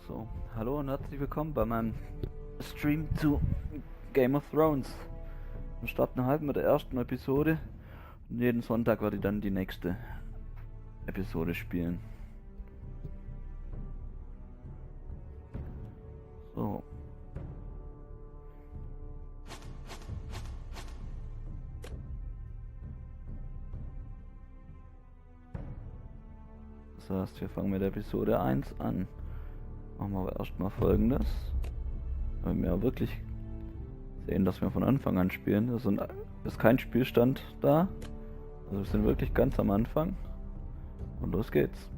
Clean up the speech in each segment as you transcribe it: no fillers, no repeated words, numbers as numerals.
So, hallo und herzlich willkommen bei meinem Stream zu Game of Thrones. Wir starten halt mit der ersten Episode und jeden Sonntag werde ich dann die nächste Episode spielen. So. Das heißt, wir fangen mit Episode 1 an. Machen wir aber erstmal Folgendes. Wenn wir wirklich sehen, dass wir von Anfang an spielen. Es ist kein Spielstand da. Also wir sind wirklich ganz am Anfang. Und los geht's.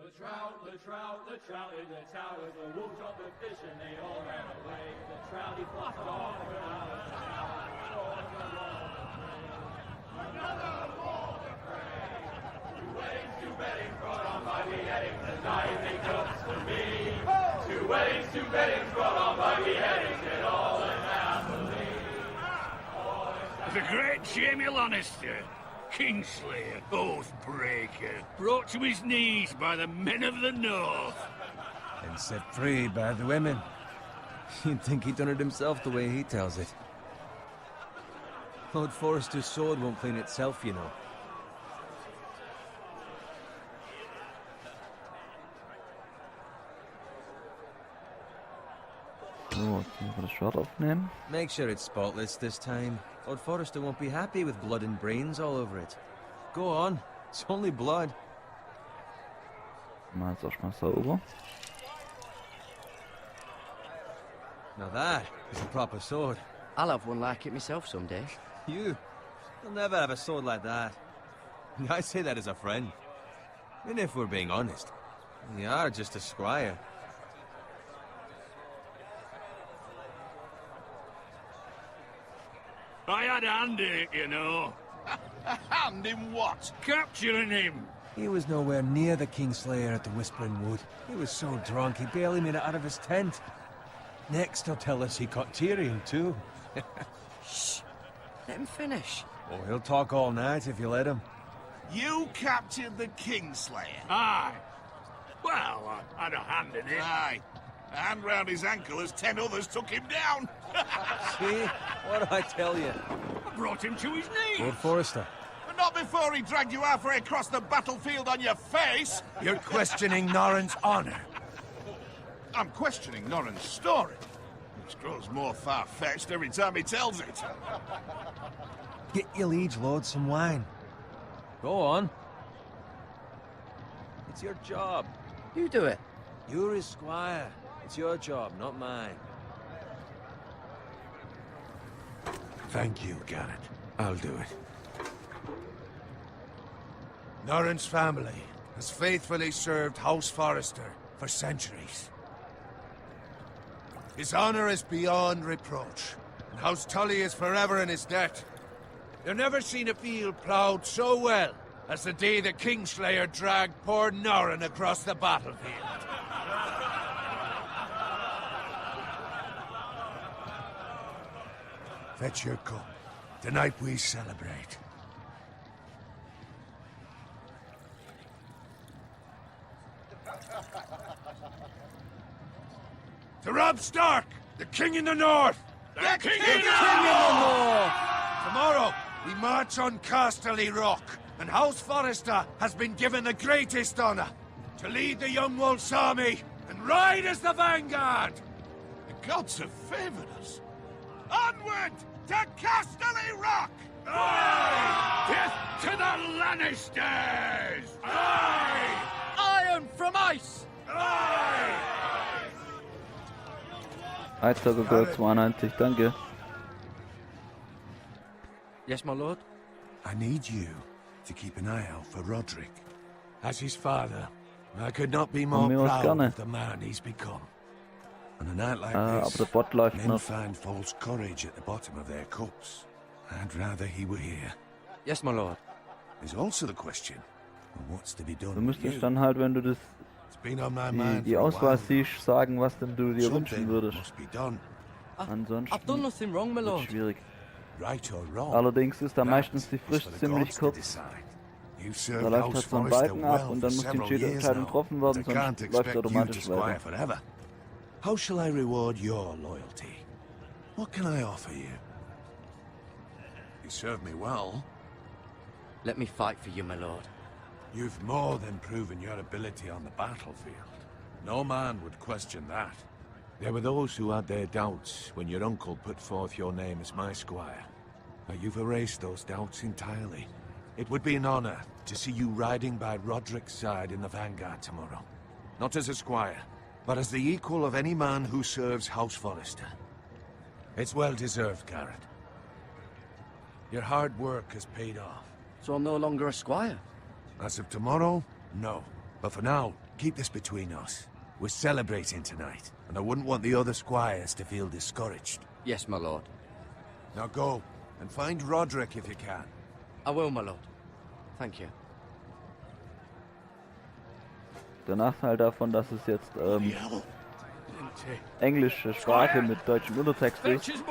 The trout in the tower, the wolves dropped the fish and they all ran away. The trout he flopped off and out of another wall to pray. Two weddings, two beddings brought on by beheadings, and dying they cups for me. Two weddings, two beddings brought on by beheadings, and all unhappily. The great Jamie Lannister, Kingslayer, Oathbreaker, brought to his knees by the men of the North. And set free by the women. You'd think he'd done it himself the way he tells it. Lord Forrester's sword won't clean itself, you know. So, jetzt müssen wir das Schwert aufnehmen. Make sure it's spotless this time. Lord Forrester won't be happy with blood and brains all over it. Go on, it's only blood. Mal jetzt erstmal sauber. Now that is a proper sword. I'll have one like it myself someday. You'll never have a sword like that. I say that as a friend. And if we're being honest, you are just a squire. I had a hand in it, you know. A hand in what? Capturing him. He was nowhere near the Kingslayer at the Whispering Wood. He was so drunk he barely made it out of his tent. Next he'll tell us he caught Tyrion too. Shh! Let him finish. Oh, he'll talk all night if you let him. You captured the Kingslayer? Aye. Well, I had a hand in it. Aye. A hand round his ankle as 10 others took him down. See? What do I tell you? I brought him to his knees. Lord Forrester. But not before he dragged you halfway across the battlefield on your face. You're questioning Norrin's honor. I'm questioning Norrin's story, which grows more far-fetched every time he tells it. Get your liege lord some wine. Go on. It's your job. You do it. You're his squire. It's your job, not mine. Thank you, Garrett. I'll do it. Norrin's family has faithfully served House Forrester for centuries. His honor is beyond reproach, and House Tully is forever in his debt. You've never seen a field ploughed so well as the day the Kingslayer dragged poor Norrin across the battlefield. Fetch your cup. Tonight we celebrate. To Robb Stark, the King in the North! The King in the North! Tomorrow, we march on Casterly Rock, and House Forrester has been given the greatest honor to lead the Young Wolf's army and ride as the vanguard! The gods have favored us. Onward to Casterly Rock! Aye! Death to the Lannisters! Aye! Iron from ice! Aye! Aufzeichnung Girl 92, danke. Yes, my lord? I need you to keep an eye out for Roderick. As his father, I could not be Von more mir aus proud gerne. of the man he's become. On a night like Aber this, der Bot läuft men noch. find false courage at the bottom of their cups. I'd rather he were here. Yes, my lord. There's also the question of what's to be Du done with müsstest you. dann halt, wenn du das, It's been on my mind die for a Auswahl while. siehst, sagen, was denn du dir wünschen Something würdest. must be done, Ansonsten I've done nothing wrong, my wird lord. schwierig. right or wrong. Allerdings ist da That meistens die is Frist for the ziemlich gods to kurz. decide. You've Da served läuft House halt so ein Forrester Balken ab well und for dann muss die several Entscheidung years now, getroffen but werden, I can't sonst läuft expect you to automatisch squire weiter. forever. How shall I reward your loyalty? What can I offer you? You serve me well. Let me fight for you, my lord. You've more than proven your ability on the battlefield. No man would question that. There were those who had their doubts when your uncle put forth your name as my squire. But you've erased those doubts entirely. It would be an honor to see you riding by Roderick's side in the vanguard tomorrow. Not as a squire, but as the equal of any man who serves House Forrester. It's well deserved, Garrett. Your hard work has paid off. So I'm no longer a squire? As of tomorrow, no. But for now, keep this between us. We're celebrating tonight, and I wouldn't want the other squires to feel discouraged. Yes, my lord. Now go, and find Roderick if you can. I will, my lord. Thank you. Der Nachteil davon, dass es jetzt englische Sprache mit deutschem Untertext ist, ist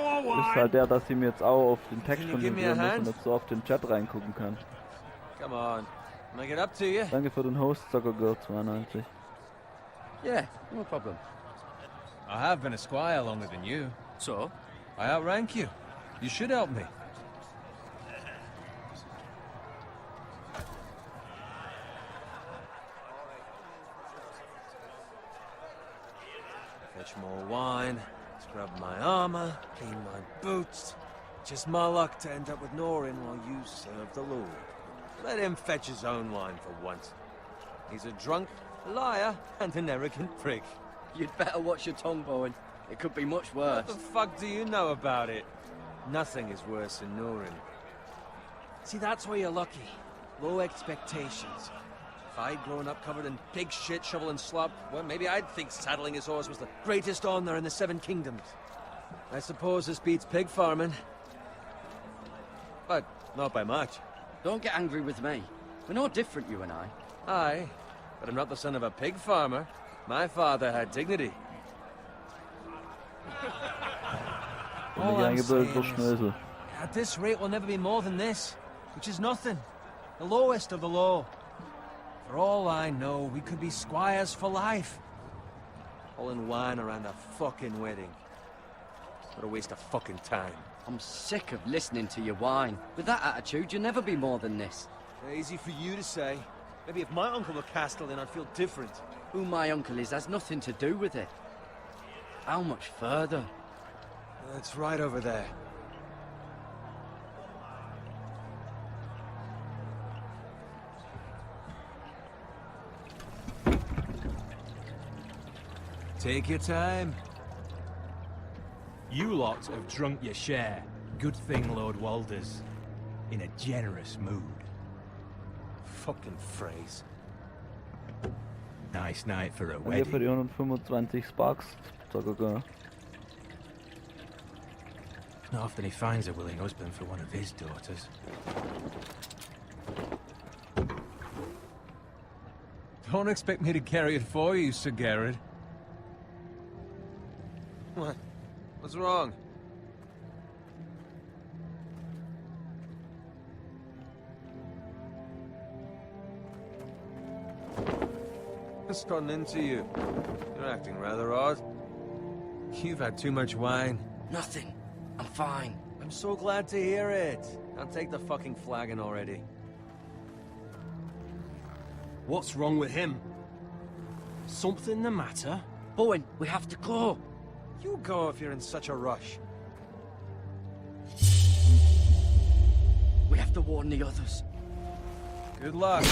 halt der, dass ich mir jetzt auch auf den Text Can you give me a konzentrieren muss hand? und nicht so auf den Chat reingucken kann. Come on, make it up to you. Danke für den Host, Zocker Girl 92. Yeah, no problem. I have been a squire longer than you. So? I outrank you. You should help me. Fetch more wine, scrub my armor, clean my boots. Just my luck to end up with Norin while you serve the Lord. Let him fetch his own wine for once. He's a drunk, a liar, and an arrogant prick. You'd better watch your tongue, Bowen. It could be much worse. What the fuck do you know about it? Nothing is worse than Norin. See, that's where you're lucky. Low expectations. If I'd grown up covered in pig shit, shovel and slop, well, maybe I'd think saddling his horse was the greatest honor in the Seven Kingdoms. I suppose this beats pig farming. But not by much. Don't get angry with me. We're no different, you and I. Aye, but I'm not the son of a pig farmer. My father had dignity. Bin All ich I'm eingebildet saying durch is, Schnösel. at this rate, we'll never be more than this, which is nothing. The lowest of the low. For all I know, we could be squires for life. All in wine around a fucking wedding. What a waste of fucking time. I'm sick of listening to your whine. With that attitude, you'll never be more than this. Easy for you to say. Maybe if my uncle were Castellan, I'd feel different. Who my uncle is has nothing to do with it. How much further? It's right over there. Take your time. You lot have drunk your share. Good thing Lord Walder's in a generous mood. Fucking phrase. Nice night for a Danke für wedding. die 125 Sparks, Zocker Girl. Not often he finds a willing husband for one of his daughters. Don't expect me to carry it for you, Sir Garrett. What? What's wrong? What's gotten into you? You're acting rather odd. You've had too much wine. Nothing. I'm fine. I'm so glad to hear it. I'll take the fucking flagon already. What's wrong with him? Something the matter? Bowen, we have to go. You go if you're in such a rush. We have to warn the others. Good luck.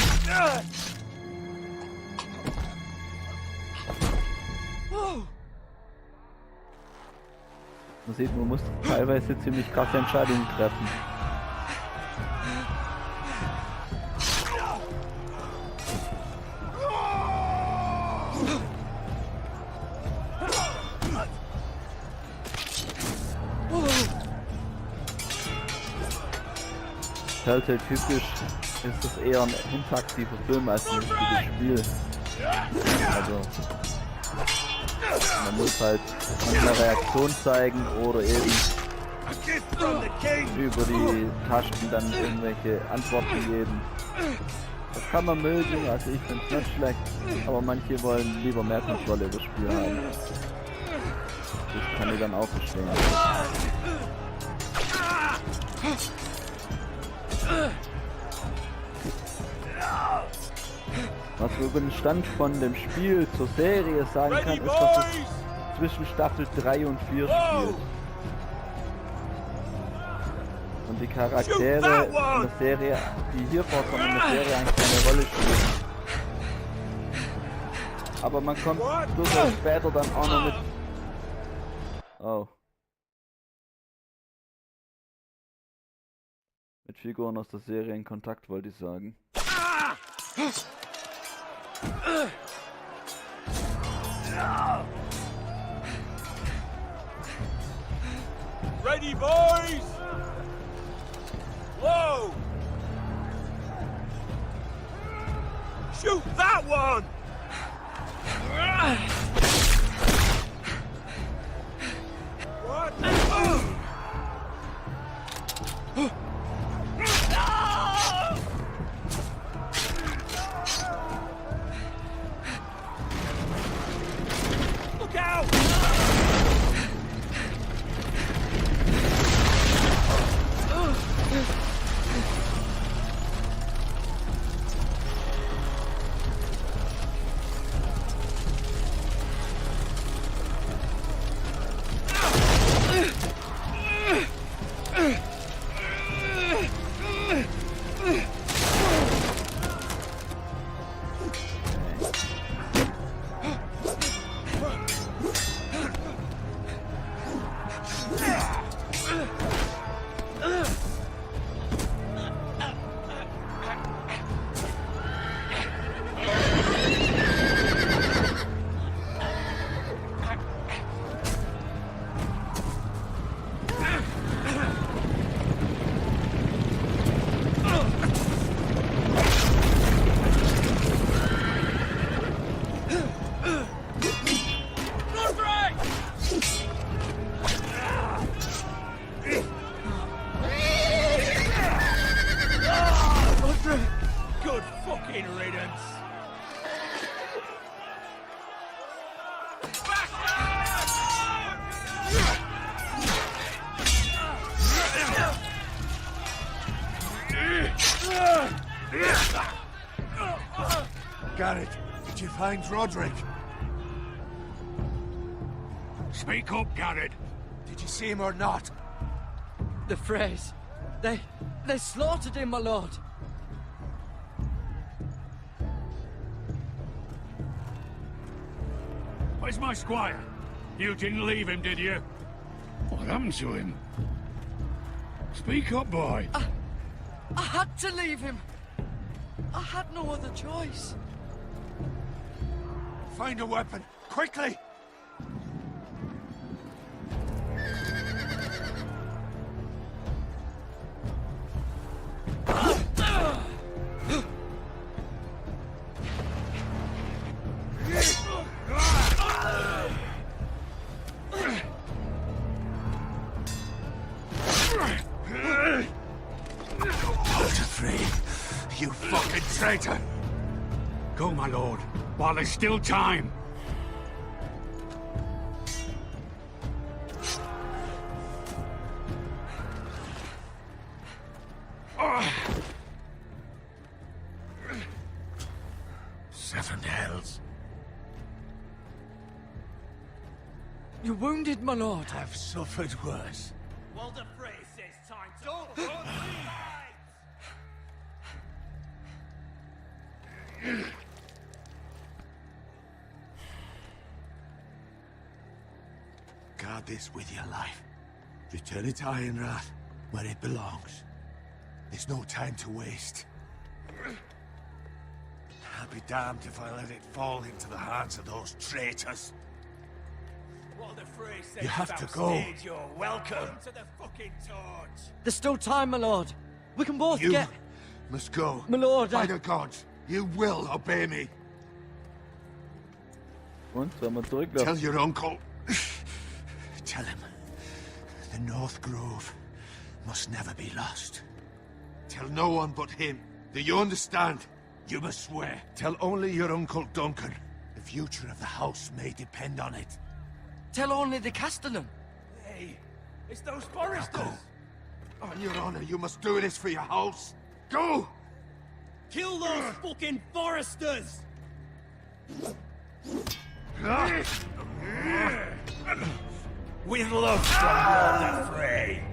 Man sieht, man muss teilweise ziemlich krasse Entscheidungen treffen. Telltale typisch ist es eher ein interaktiver Film als ein richtiges Spiel. Also man muss halt manchmal Reaktion zeigen oder eben über die Tasten dann irgendwelche Antworten geben. Das kann man mögen, also ich finde es nicht schlecht, aber manche wollen lieber mehr Kontrolle über das Spiel haben. Das kann ich dann auch verstehen. Was man über den Stand von dem Spiel zur Serie sagen kann, ist, dass es zwischen Staffel 3 und 4 spielt. Und die Charaktere in der Serie, die hier vorkommen in der Serie, eigentlich keine Rolle spielen. Aber man kommt durchaus später dann auch noch mit... Oh. Mit Figuren aus der Serie in Kontakt, wollte ich sagen. Ready, boys! Whoa! Shoot that one! What? Look out! Good fucking riddance! Garrett, did you find Roderick? Speak up, Garrett. Did you see him or not? The Freys. They slaughtered him, my lord. Where's my squire? You didn't leave him, did you? What happened to him? Speak up, boy. I had to leave him. I had no other choice. Find a weapon, quickly! You fucking traitor! Go, my lord, while there's still time. Seven hells. You're wounded, my lord. I've suffered worse. Walder Frey says time to... Don't run, Guard this with your life. Return it to Ironrath, where it belongs. There's no time to waste. I'll be damned if I let it fall into the hands of those traitors. You have to go. You're welcome to the fucking torch. There's still time, my lord. We can both You get... must go. My lord, By the gods, you will obey me. Und sollen wir Tell zurücklaufen? your uncle. Tell him. The North Grove must never be lost. Tell no one but him. Do you understand? You must swear. Tell only your Uncle Duncan. The future of the house may depend on it. Tell only the Castellan. Hey, it's those foresters. Go. On your honor, you must do this for your house. Go! Kill those fucking foresters. With love from Lord the Frey.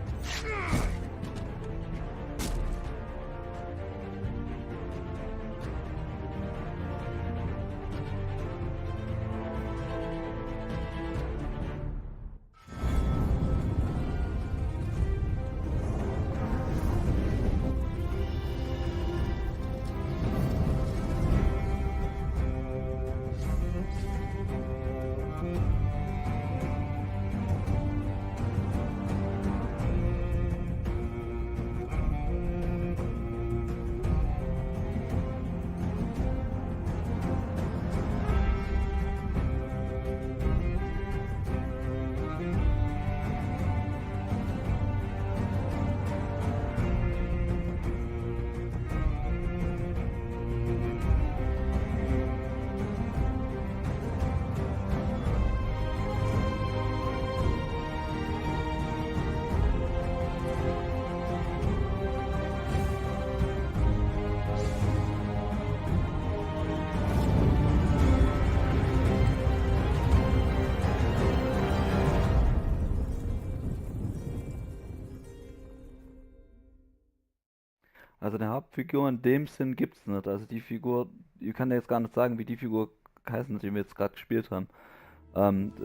Also eine Hauptfigur in dem Sinn gibt's nicht. Also die Figur, ich kann dir jetzt gar nicht sagen, wie die Figur heißen, die wir jetzt gerade gespielt haben.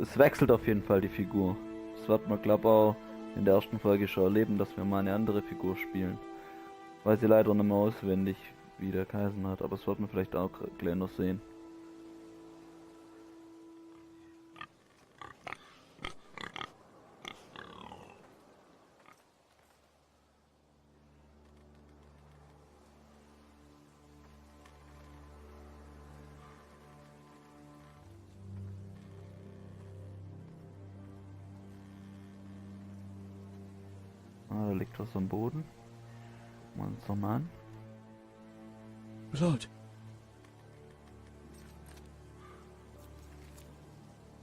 Es wechselt auf jeden Fall die Figur. Das wird man, glaube ich, auch in der ersten Folge schon erleben, dass wir mal eine andere Figur spielen. Weiß ich leider nicht mehr auswendig, wie der geheißen hat, aber es wird man vielleicht auch gleich noch sehen. Ah, da liegt was am Boden. Gucken wir uns doch mal an. Lord.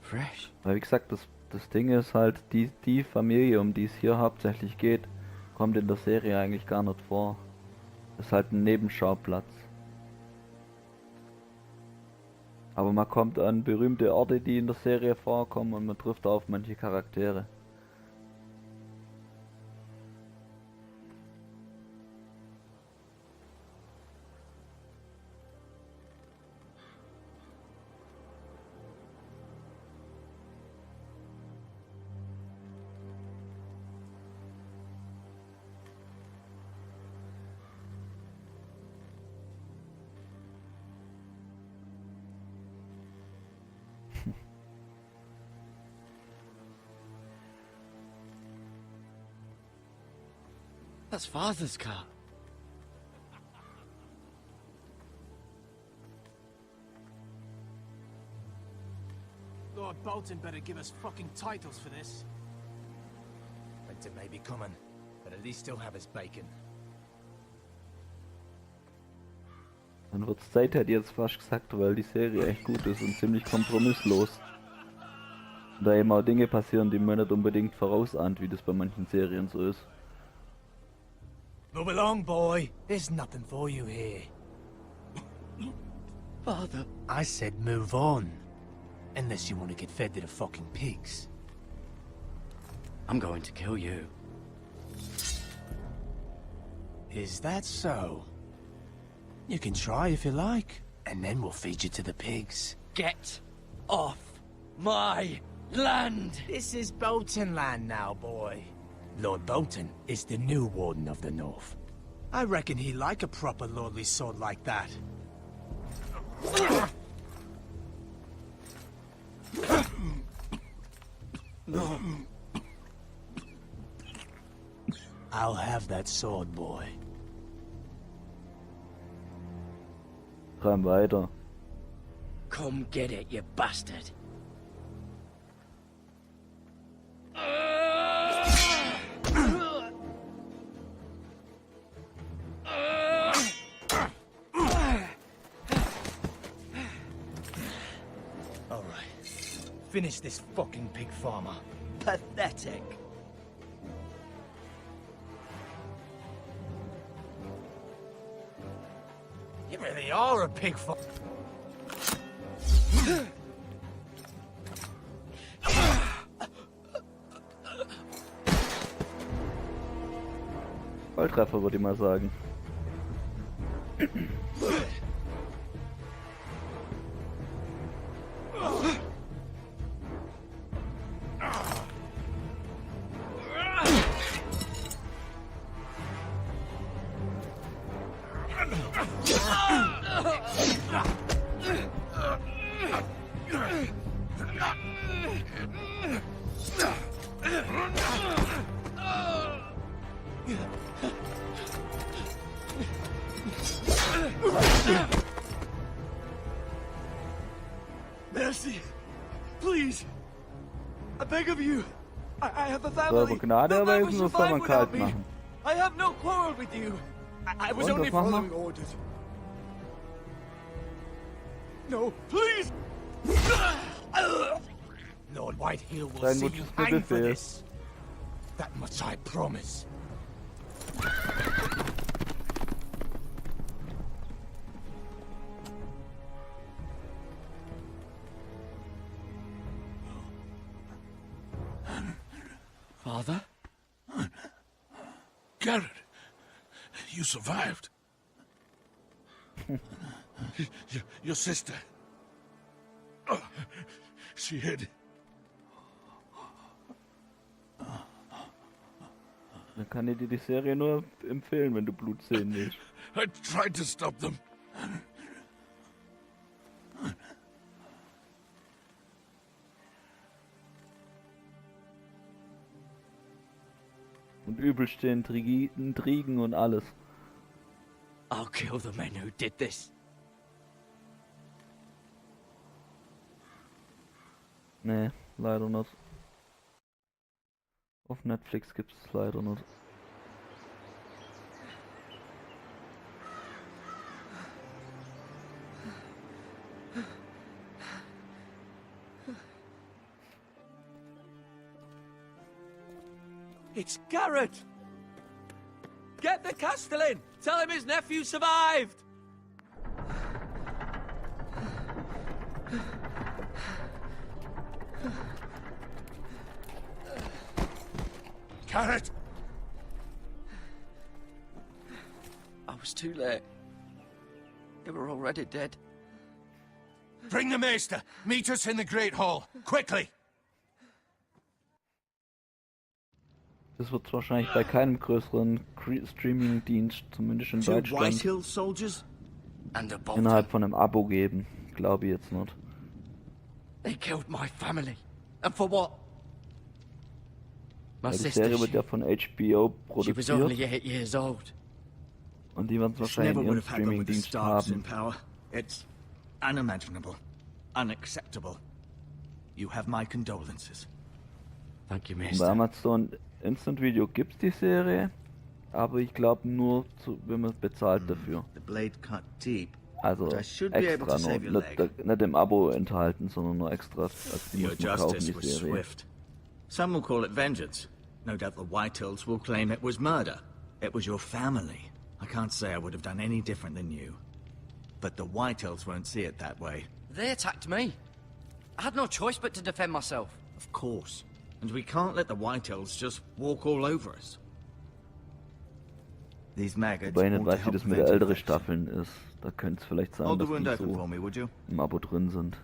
Fresh. Weil wie gesagt, das Ding ist halt, die Familie, um die es hier hauptsächlich geht, kommt in der Serie eigentlich gar nicht vor. Ist halt ein Nebenschauplatz. Aber man kommt an berühmte Orte, die in der Serie vorkommen, und man trifft auf manche Charaktere. That's Father's car. Lord Bolton better give us fucking titles for this. Winter may be coming, but at least he'll have his bacon. Dann wird's Zeit, hätte ich jetzt fast gesagt, weil die Serie echt gut ist und ziemlich kompromisslos. Und da eben auch Dinge passieren, die man nicht unbedingt vorausahnt, wie das bei manchen Serien so ist. Move along, boy. There's nothing for you here. Father. I said move on. Unless you want to get fed to the fucking pigs. I'm going to kill you. Is that so? You can try if you like, and then we'll feed you to the pigs. Get off my land! This is Bolton land now, boy. Lord Bolton is the new Warden of the North. I reckon he like a proper lordly sword like that. I'll have that sword, boy. Rein weiter. Come get it, you bastard. All right. Finish this fucking pig farmer. Pathetic. You really are a pig farmer. Volltreffer würde ich mal sagen. Mercy, please. I beg of you. I have a So, family. aber Gnade erweisen, das soll man kalt machen. I have no quarrel with you. I was Und, only was machen following wir? orders. No, please. Lord Whitehill will Dein see Wunsch you ist mir hang for Befehl. this. That much I promise. Father? Garrett, you survived. Your sister. Oh, she hid. Dann kann ich dir die Serie nur empfehlen, wenn du Blut sehen willst. I tried to stop them. Und übelst den Intrigen und alles. I'll kill the men who did this. Nee, leider nicht. Auf Netflix gibt es leider nicht. It's Garrett! Get the Castellan! Tell him his nephew survived! Garrett! I was too late. They were already dead. Bring the Maester. Meet us in the Great Hall. Quickly! Das wird wahrscheinlich bei keinem größeren Streaming-Dienst, zumindest in Deutschland, Whitehill soldiers? And a Bolton. innerhalb von einem Abo geben. Glaube ich jetzt nicht. They killed my family. And for what? My Weil die sister, Serie wird ja von HBO she was only produziert 8 years old. und die werden es This wahrscheinlich never in would ihrem have happened with the Streaming-Dienst Starks in haben. power. It's unimaginable. Unacceptable. You have my condolences. Thank you, Und bei Maester. Amazon Instant Video gibt es die Serie, aber ich glaube nur, wenn man bezahlt dafür. The blade cut deep. Also But I should be able extra to nur, save your nicht im Abo enthalten, sondern nur extra. Also die Your muss man kaufen, justice die was Serie. swift. Some will call it vengeance. No doubt the Whitehills will claim it was murder. It was your family. I can't say I would have done any different than you. But the Whitehills won't see it that way. They attacked me. I had no choice but to defend myself. Of course. And we can't let the Whitehills just walk all over us. These maggots Wobei ich nicht want to weiß, wie help das mit avenge der älteren infection. Staffeln ist. Da könnte es vielleicht sein, Hold the dass wound die open for so me, would you? im Abo drin sind.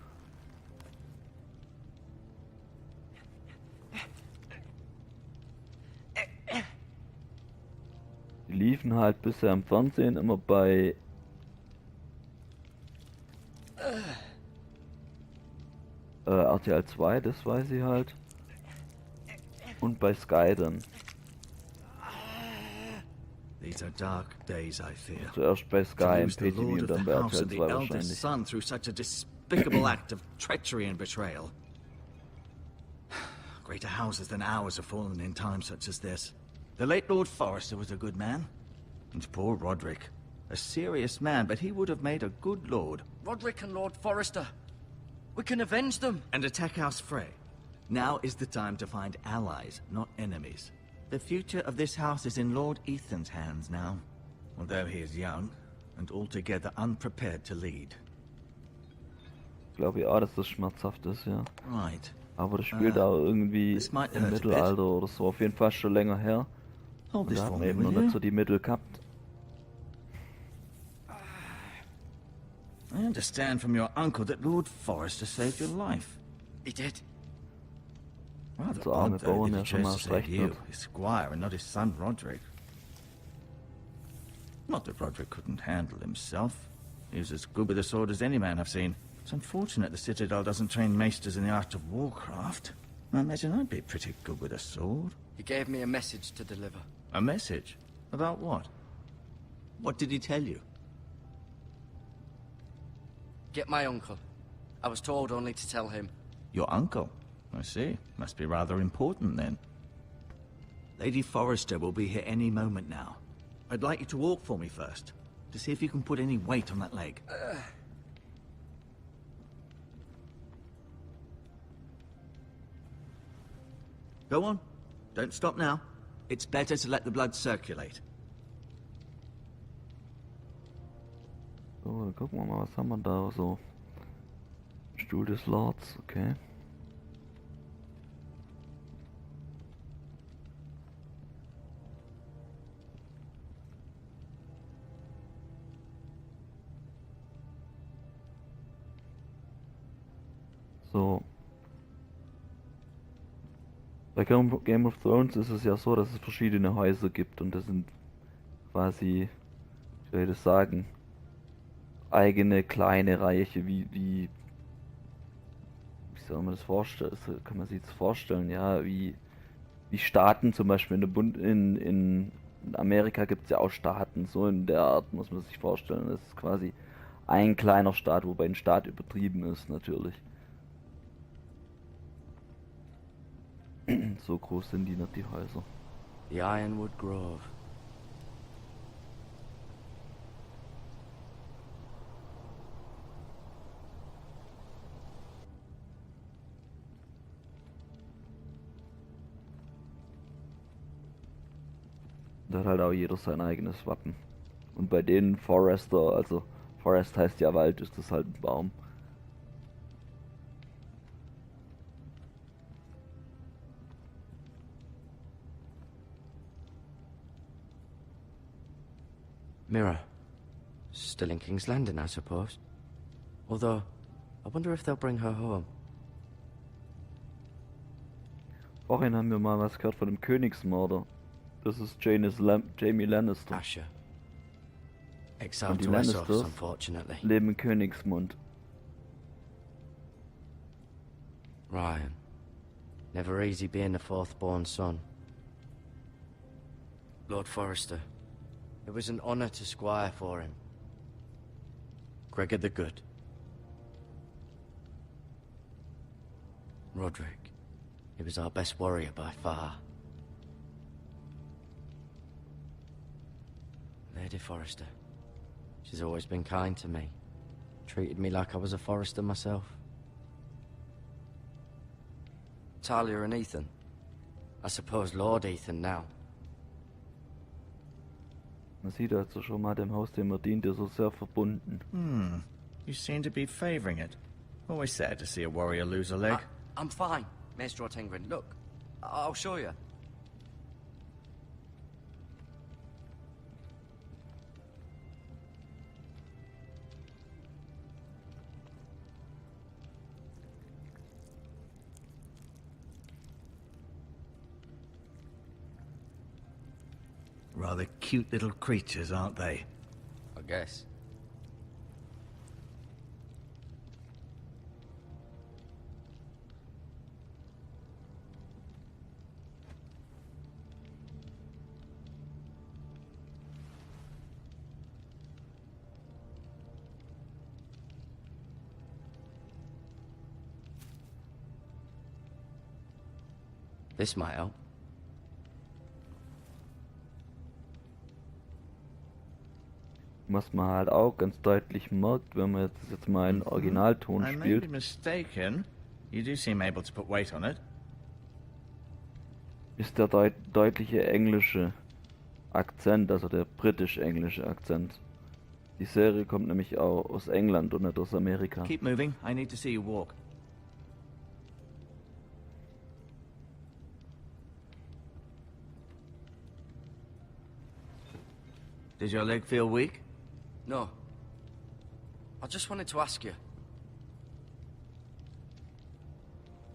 liefen halt bisher im Fernsehen immer bei RTL 2, das weiß ich halt. Und bei Sky dann. These are dark days, I fear. Zuerst bei To Sky im lose the PTV lord und of dann the bei house RTL and the 2 eldest wahrscheinlich. son through such a despicable act of treachery and betrayal. Greater houses than ours have fallen in times such as this. The late Lord Forrester was a good man. And poor Roderick. A serious man, but he would have made a good lord. Roderick and Lord Forrester. We can avenge them. And attack House Frey. Now is the time to find allies, not enemies. The future of this house is in Lord Ethan's hands now. Although he is young, and altogether unprepared to lead. Ich glaube ja, dass das schmerzhaft ist, ja. Right. Aber das spielt auch irgendwie this might im hurt a Mittelalter oder so, auf jeden Fall schon länger her. Hold Und this da for haben me, wir eben will noch nicht you? so die Mittel gehabt. I understand from your uncle that Lord Forrester saved your life. He did. Rather So arme odd, though, Bauern that ja he schon mal chose to recht save you, hat. his squire, and not his son Roderick. Not that Roderick couldn't handle himself. He was as good with a sword as any man I've seen. It's unfortunate the Citadel doesn't train maesters in the art of warcraft. I imagine I'd be pretty good with a sword. He gave me a message to deliver. A message? About what? What did he tell you? Get my uncle. I was told only to tell him. Your uncle? I see. Must be rather important then. Lady Forrester will be here any moment now. I'd like you to walk for me first, to see if you can put any weight on that leg. Go on. Don't stop now. It's better to let the blood circulate. So, dann gucken wir mal, was haben wir da so. Stuhl des Lords, okay. So. Bei Game of Thrones ist es ja so, dass es verschiedene Häuser gibt und das sind quasi, ich würde sagen, eigene kleine Reiche, wie soll man das vorstellen? Kann man sich das vorstellen? Ja, wie Staaten zum Beispiel in der in Amerika gibt es ja auch Staaten, so in der Art muss man sich vorstellen. Das ist quasi ein kleiner Staat, wobei ein Staat übertrieben ist natürlich. So groß sind die nicht, die Häuser. The Ironwood Grove. Da hat halt auch jeder sein eigenes Wappen. Und bei denen Forester, also Forest heißt ja Wald, ist das halt ein Baum. Mirror. Still in King's Landing, I suppose. Although, I wonder if they'll bring her home. Vorhin haben wir mal was gehört von dem Königsmörder. Das ist Jamie Lannister. Asher. Exiled Und die to Essos, Lannisters unfortunately. leben in Königsmund. Ryan. Never easy being the fourth-born son. Lord Forrester. It was an honor to squire for him. Gregor the Good. Roderick. He was our best warrior by far. Lady Forrester. She's always been kind to me. Treated me like I was a Forrester myself. Talia and Ethan. I suppose Lord Ethan now. Man sieht also schon mal dem Haus, dem er diente, so sehr verbunden. You seem to be favoring it. Always sad to see a warrior lose a leg. I'm fine, Maester Ortengrin. Look, I'll show you. rather cute little creatures, aren't they? I guess. This might help. Was man halt auch ganz deutlich merkt, wenn man jetzt mal einen Originalton I may be spielt. mistaken. You do seem able to put weight on it. Ist der deutliche englische Akzent, also der britisch-englische Akzent. Die Serie kommt nämlich auch aus England und nicht aus Amerika. Keep moving. I need to see you walk. Does your leg feel weak? No. I just wanted to ask you.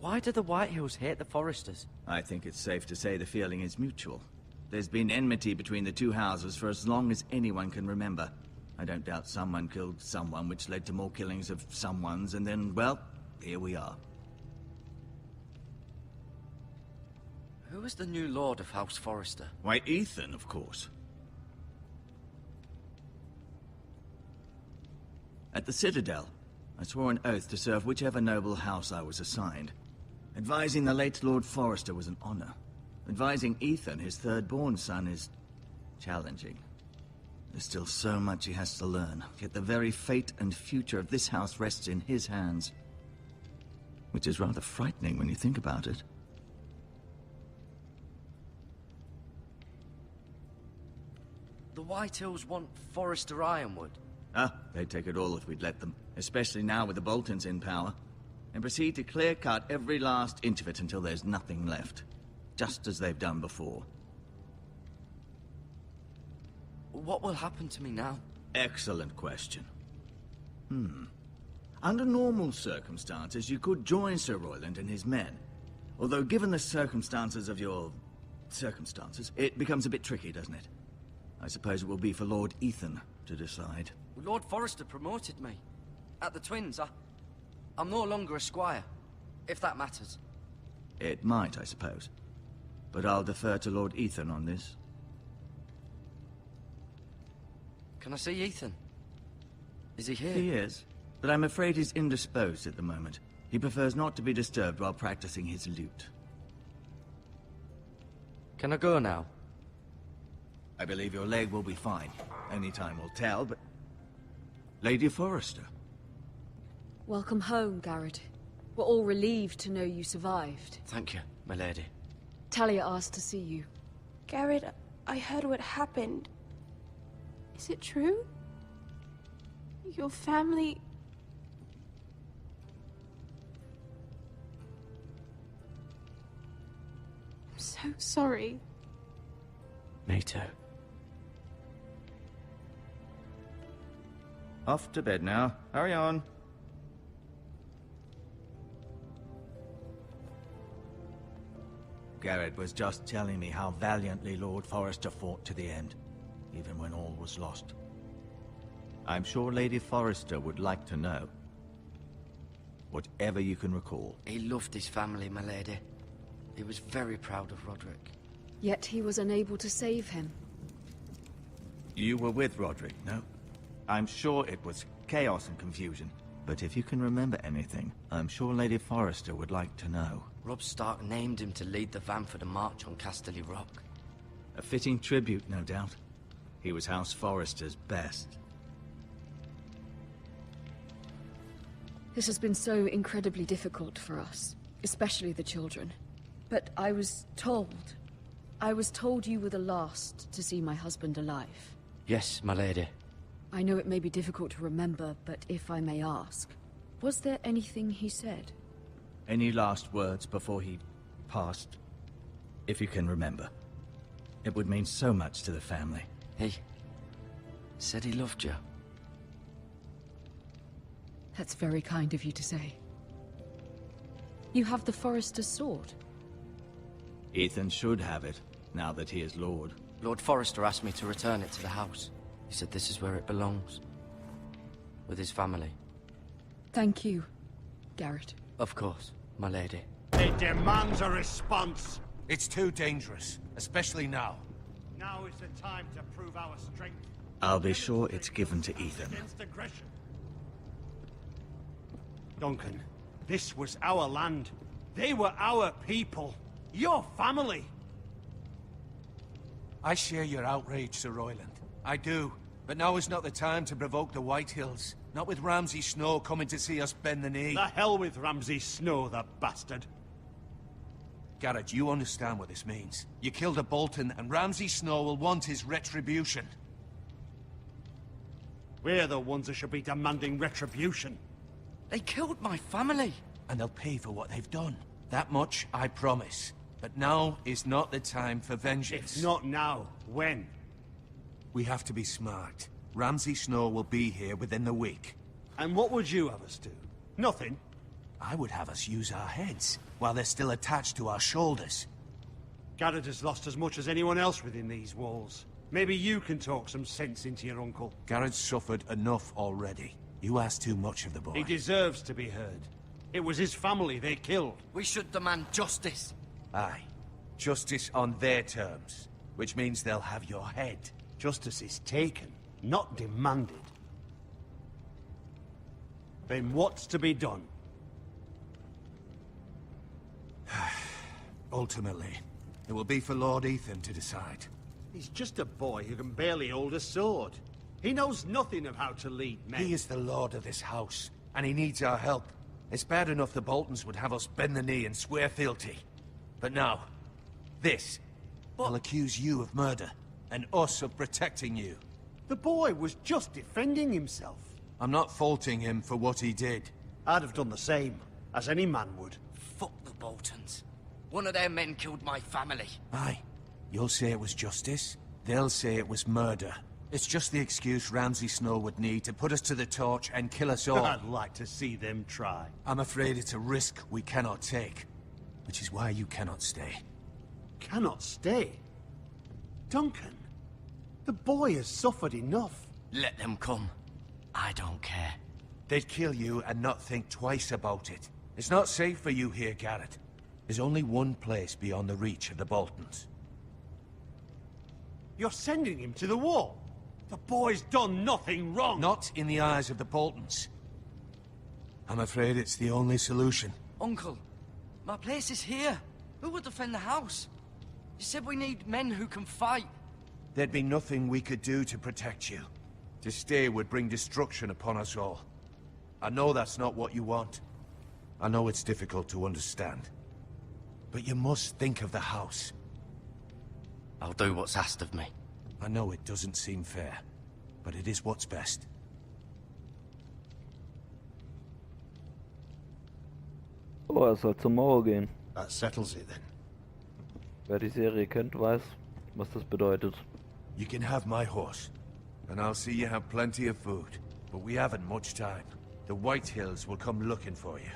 Why do the Whitehills hate the Foresters? I think it's safe to say the feeling is mutual. There's been enmity between the two houses for as long as anyone can remember. I don't doubt someone killed someone, which led to more killings of someones, and then, well, here we are. Who is the new Lord of House Forrester? Why, Ethan, of course. At the Citadel, I swore an oath to serve whichever noble house I was assigned. Advising the late Lord Forrester was an honor. Advising Ethan, his third-born son, is challenging. There's still so much he has to learn, yet the very fate and future of this house rests in his hands. Which is rather frightening when you think about it. The Whitehills want Forrester Ironwood. Ah, they'd take it all if we'd let them, especially now with the Boltons in power, and proceed to clear-cut every last inch of it until there's nothing left, just as they've done before. What will happen to me now? Excellent question. Under normal circumstances, you could join Sir Royland and his men. Although given the circumstances of your circumstances, it becomes a bit tricky, doesn't it? I suppose it will be for Lord Ethan to decide. Lord Forrester promoted me. At the Twins, I'm no longer a squire, if that matters. It might, I suppose. But I'll defer to Lord Ethan on this. Can I see Ethan? Is he here? He is, but I'm afraid he's indisposed at the moment. He prefers not to be disturbed while practicing his lute. Can I go now? I believe your leg will be fine. Only time will tell, but... Lady Forrester. Welcome home, Garrett. We're all relieved to know you survived. Thank you, my lady. Talia asked to see you. Garrett, I heard what happened. Is it true? Your family... I'm so sorry. Me too. Off to bed now. Hurry on. Garrett was just telling me how valiantly Lord Forrester fought to the end, even when all was lost. I'm sure Lady Forrester would like to know. Whatever you can recall. He loved his family, my lady. He was very proud of Roderick. Yet he was unable to save him. You were with Roderick, no? I'm sure it was chaos and confusion. But if you can remember anything, I'm sure Lady Forrester would like to know. Robb Stark named him to lead the van for the march on Casterly Rock. A fitting tribute, no doubt. He was House Forrester's best. This has been so incredibly difficult for us, especially the children. But I was told you were the last to see my husband alive. Yes, my lady. I know it may be difficult to remember, but if I may ask, was there anything he said? Any last words before he passed? If you can remember. It would mean so much to the family. He said he loved you. That's very kind of you to say. You have the Forrester's sword. Ethan should have it, now that he is Lord. Lord Forrester asked me to return it to the house. He said this is where it belongs. With his family. Thank you, Garrett. Of course, my lady. It demands a response. It's too dangerous, especially now. Now is the time to prove our strength. I'll be sure it's given to Ethan. Against aggression. Duncan, this was our land. They were our people. Your family. I share your outrage, Sir Royland. I do. But now is not the time to provoke the Whitehills. Not with Ramsay Snow coming to see us bend the knee. The hell with Ramsay Snow, the bastard. Garrett, you understand what this means. You killed a Bolton, and Ramsay Snow will want his retribution. We're the ones that should be demanding retribution. They killed my family. And they'll pay for what they've done. That much I promise. But now is not the time for vengeance. If not now, when? We have to be smart. Ramsay Snow will be here within the week. And what would you have us do? Nothing? I would have us use our heads, while they're still attached to our shoulders. Garrett has lost as much as anyone else within these walls. Maybe you can talk some sense into your uncle. Garrett's suffered enough already. You ask too much of the boy. He deserves to be heard. It was his family they killed. We should demand justice. Aye. Justice on their terms. Which means they'll have your head. Justice is taken, not demanded. Then what's to be done? Ultimately, it will be for Lord Ethan to decide. He's just a boy who can barely hold a sword. He knows nothing of how to lead men. He is the lord of this house, and he needs our help. It's bad enough the Boltons would have us bend the knee and swear fealty. But now, this. I'll accuse you of murder, and us of protecting you. The boy was just defending himself. I'm not faulting him for what he did. I'd have done the same, as any man would. Fuck the Boltons. One of their men killed my family. Aye. You'll say it was justice. They'll say it was murder. It's just the excuse Ramsay Snow would need to put us to the torch and kill us all. I'd like to see them try. I'm afraid it's a risk we cannot take. Which is why you cannot stay. Cannot stay? Duncan, the boy has suffered enough. Let them come. I don't care. They'd kill you and not think twice about it. It's not safe for you here, Garrett. There's only one place beyond the reach of the Boltons. You're sending him to the wall. The boy's done nothing wrong. Not in the eyes of the Boltons. I'm afraid it's the only solution. Uncle, my place is here. Who will defend the house? You said we need men who can fight. There'd be nothing we could do to protect you. To stay would bring destruction upon us all. I know that's not what you want. I know it's difficult to understand. But you must think of the house. I'll do what's asked of me. I know it doesn't seem fair, but it is what's best. Oh, er soll zur Mauer gehen. That settles it then. Wer die Serie kennt, weiß, was das bedeutet. You can have my horse, and I'll see you have plenty of food. But we haven't much time. The Whitehills will come looking for you.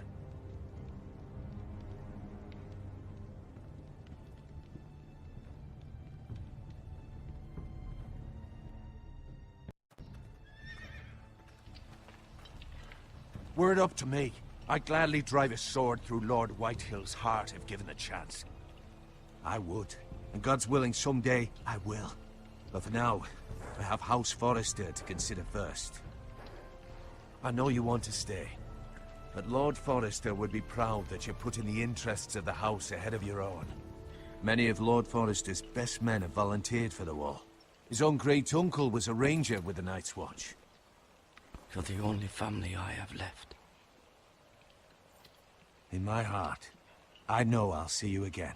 Were it up to me, I'd gladly drive a sword through Lord Whitehill's heart if given the chance. I would, and God's willing someday I will. But for now, I have House Forrester to consider first. I know you want to stay, but Lord Forrester would be proud that you're putting the interests of the house ahead of your own. Many of Lord Forrester's best men have volunteered for the war. His own great-uncle was a ranger with the Night's Watch. You're the only family I have left. In my heart, I know I'll see you again.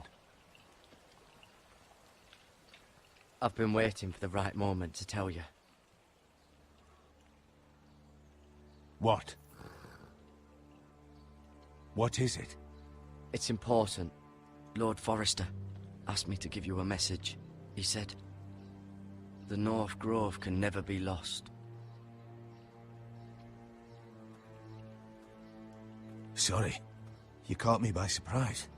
I've been waiting for the right moment to tell you. What? What is it? It's important. Lord Forrester asked me to give you a message. He said, the North Grove can never be lost. Sorry. You caught me by surprise.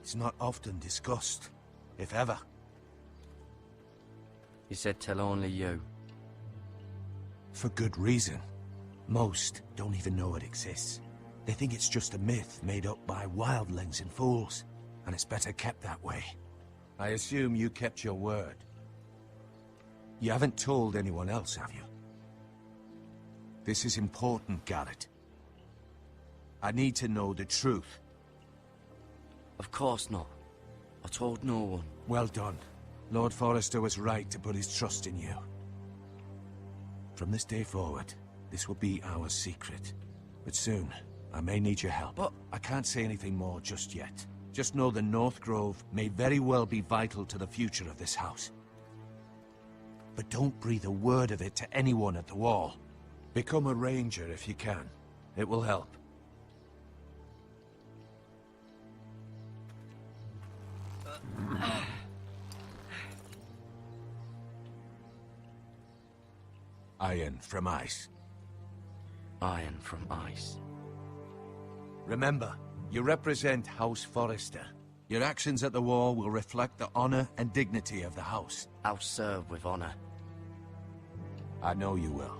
It's not often discussed, if ever. He said tell only you. For good reason. Most don't even know it exists. They think it's just a myth made up by wildlings and fools, and it's better kept that way. I assume you kept your word. You haven't told anyone else, have you? This is important, Garrett. I need to know the truth. Of course not. I told no one. Well done. Lord Forrester was right to put his trust in you. From this day forward, this will be our secret. But soon, I may need your help. But I can't say anything more just yet. Just know the North Grove may very well be vital to the future of this house. But don't breathe a word of it to anyone at the Wall. Become a ranger if you can. It will help. Iron from ice. Iron from ice. Remember, you represent House Forrester. Your actions at the Wall will reflect the honor and dignity of the house. I'll serve with honor. I know you will.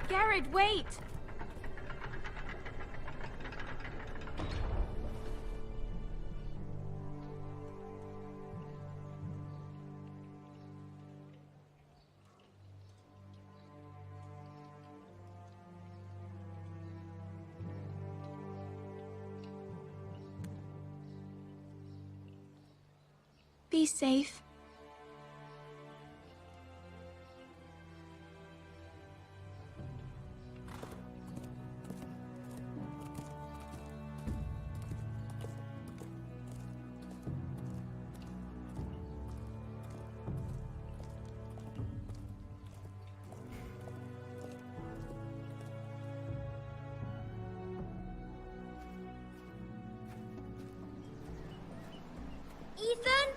Garrett, wait! Be safe. Ethan?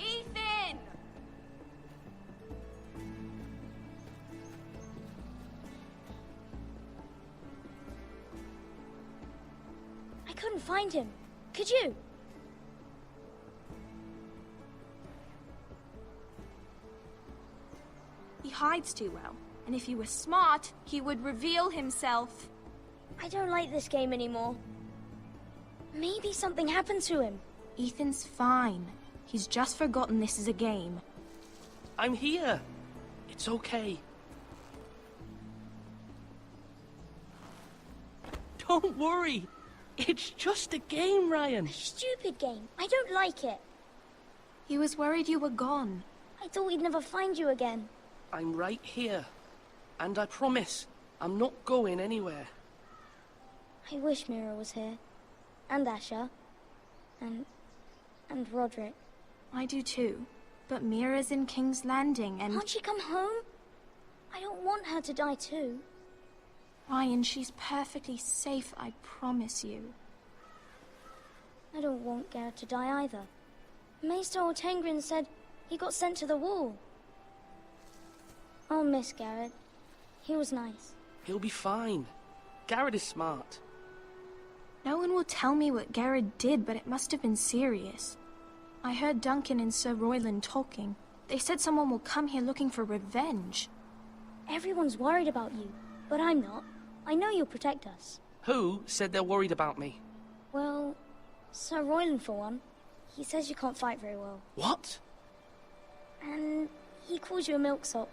Ethan! I couldn't find him. Could you? He hides too well, and if he were smart, he would reveal himself. I don't like this game anymore. Maybe something happened to him. Ethan's fine. He's just forgotten this is a game. I'm here. It's okay. Don't worry. It's just a game, Ryan. A stupid game. I don't like it. He was worried you were gone. I thought we'd never find you again. I'm right here. And I promise, I'm not going anywhere. I wish Mira was here. And Asher. And Roderick. I do too. But Mira's in King's Landing and... Can't she come home? I don't want her to die too. Ryan, she's perfectly safe, I promise you. I don't want Garrett to die either. Maester Ortengrin said he got sent to the Wall. I'll miss Garrett. He was nice. He'll be fine. Garrett is smart. No one will tell me what Garrett did, but it must have been serious. I heard Duncan and Sir Royland talking. They said someone will come here looking for revenge. Everyone's worried about you, but I'm not. I know you'll protect us. Who said they're worried about me? Well, Sir Royland for one. He says you can't fight very well. What? And he calls you a milksop.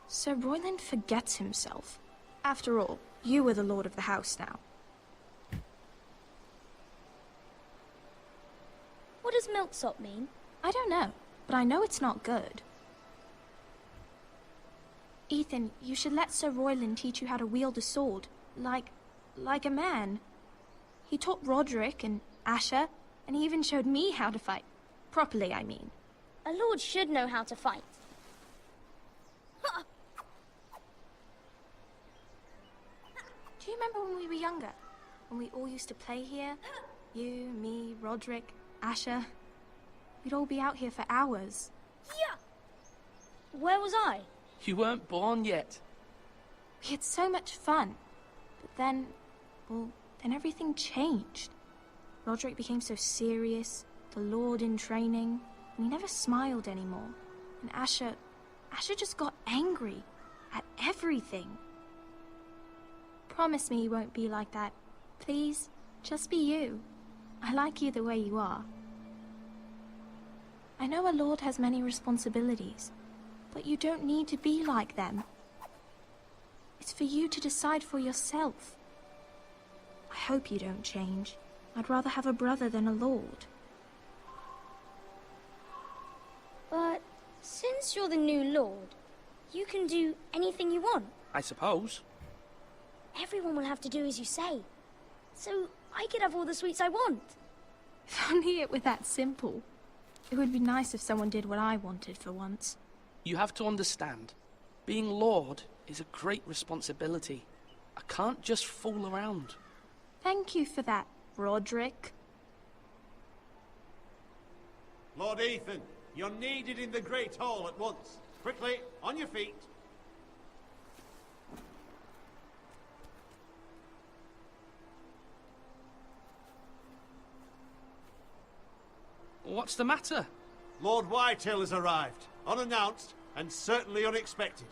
Sir Royland forgets himself. After all, you are the lord of the house now. What does milksop mean? I don't know, but I know it's not good. Ethan, you should let Sir Royland teach you how to wield a sword. Like a man. He taught Roderick and Asher, and he even showed me how to fight. Properly, I mean. A lord should know how to fight. Do you remember when we were younger? when we all used to play here? You, me, Roderick, Asher. We'd all be out here for hours. Yeah! Where was I? You weren't born yet. We had so much fun. But then, well, then everything changed. Roderick became so serious, the Lord in training, and he never smiled anymore. And Asher just got angry at everything. Promise me you won't be like that. Please, just be you. I like you the way you are. I know a lord has many responsibilities, but you don't need to be like them. It's for you to decide for yourself. I hope you don't change. I'd rather have a brother than a lord. But since you're the new lord, you can do anything you want. I suppose. Everyone will have to do as you say. So I could have all the sweets I want. If only it were that simple. It would be nice if someone did what I wanted for once. You have to understand, being Lord is a great responsibility. I can't just fool around. Thank you for that, Roderick. Lord Ethan, you're needed in the Great Hall at once. Quickly, on your feet. What's the matter? Lord Whitehill has arrived, unannounced and certainly unexpected.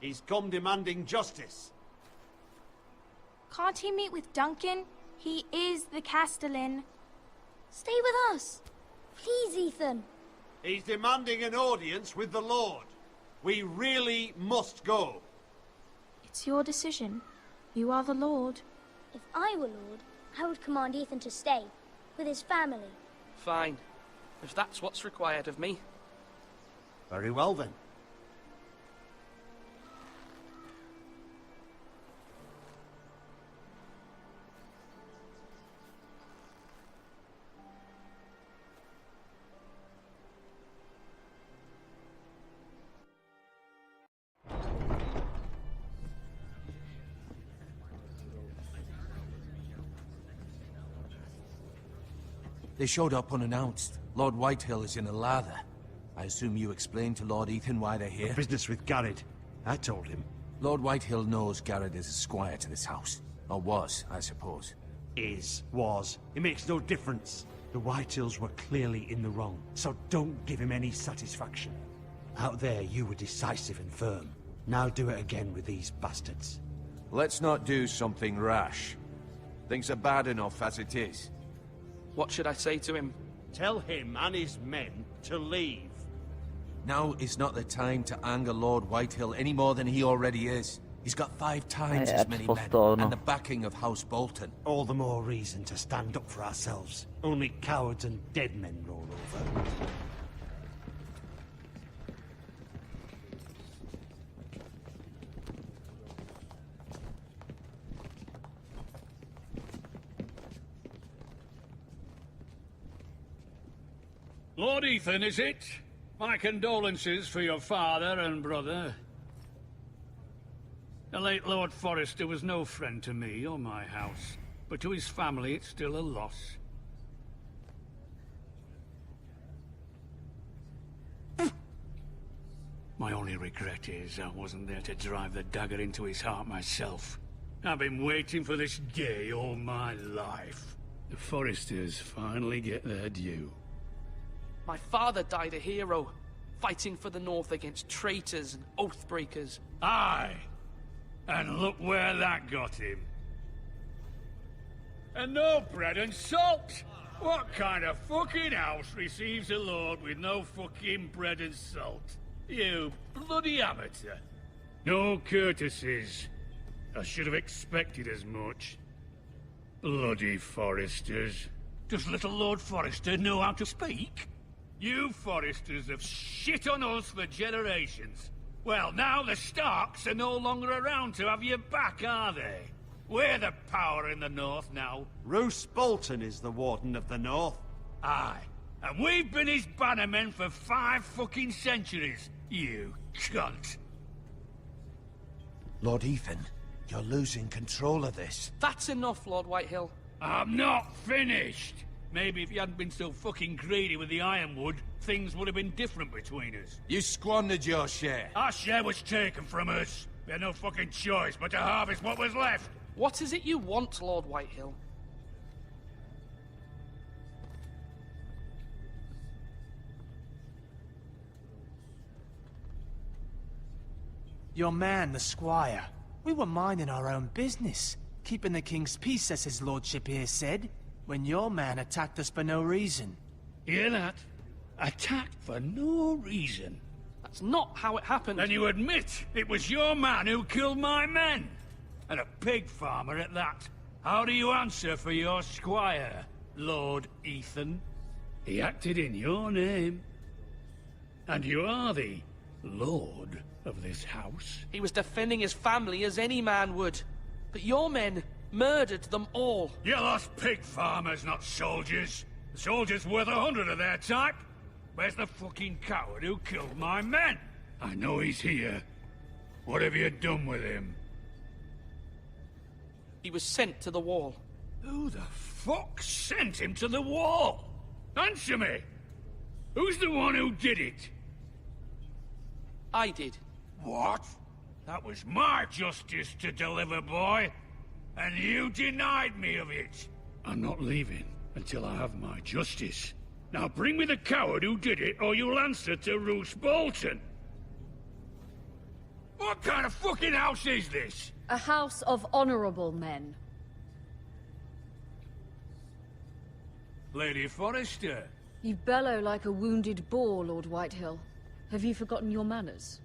He's come demanding justice. Can't he meet with Duncan? He is the Castellan. Stay with us. Please, Ethan. He's demanding an audience with the Lord. We really must go. It's your decision. You are the Lord. If I were Lord, I would command Ethan to stay, with his family. Fine. If that's what's required of me. Very well then. They showed up unannounced. Lord Whitehill is in a lather. I assume you explained to Lord Ethan why they're here? Business with Garrett. I told him. Lord Whitehill knows Garrett is a squire to this house. Or was, I suppose. Was. It makes no difference. The Whitehills were clearly in the wrong, so don't give him any satisfaction. Out there, you were decisive and firm. Now do it again with these bastards. Let's not do something rash. Things are bad enough as it is. What should I say to him? Tell him and his men to leave. Now is not the time to anger Lord Whitehill any more than he already is. He's got 5 times as many men, and the backing of House Bolton. All the more reason to stand up for ourselves. Only cowards and dead men roll over. Lord Ethan, is it? My condolences for your father and brother. The late Lord Forrester was no friend to me or my house, but to his family it's still a loss. My only regret is I wasn't there to drive the dagger into his heart myself. I've been waiting for this day all my life. The Forresters finally get their due. My father died a hero, fighting for the North against traitors and oathbreakers. Aye! And look where that got him. And no bread and salt! What kind of fucking house receives a lord with no fucking bread and salt? You bloody amateur. No courtesies. I should have expected as much. Bloody Forresters. Does little Lord Forrester know how to speak? You Forresters have shit on us for generations. Well, now the Starks are no longer around to have you back, are they? We're the power in the North now. Roose Bolton is the Warden of the North. Aye. And we've been his bannermen for 5 fucking centuries, you cunt. Lord Ethan, You're losing control of this. That's enough, Lord Whitehill. I'm not finished! Maybe if you hadn't been so fucking greedy with the ironwood, things would have been different between us. You squandered your share. Our share was taken from us. We had no fucking choice but to harvest what was left. What is it you want, Lord Whitehill? Your man, the squire. We were minding our own business, keeping the king's peace, as his lordship here said, when your man attacked us for no reason. Hear that? Attacked for no reason. That's not how it happened. Then you admit it was your man who killed my men. And a pig farmer at that. How do you answer for your squire, Lord Ethan? He acted in your name. And you are the lord of this house. He was defending his family as any man would. But your men murdered them all. You lost pig farmers, not soldiers. The soldiers worth 100 of their type. Where's the fucking coward who killed my men? I know he's here. What have you done with him? He was sent to the wall. Who the fuck sent him to the wall? Answer me! Who's the one who did it? I did. What? That was my justice to deliver, boy. And you denied me of it. I'm not leaving until I have my justice. Now bring me the coward who did it, or you'll answer to Roose Bolton. What kind of fucking house is this? A house of honorable men. Lady Forrester. You bellow like a wounded boar, Lord Whitehill. Have you forgotten your manners?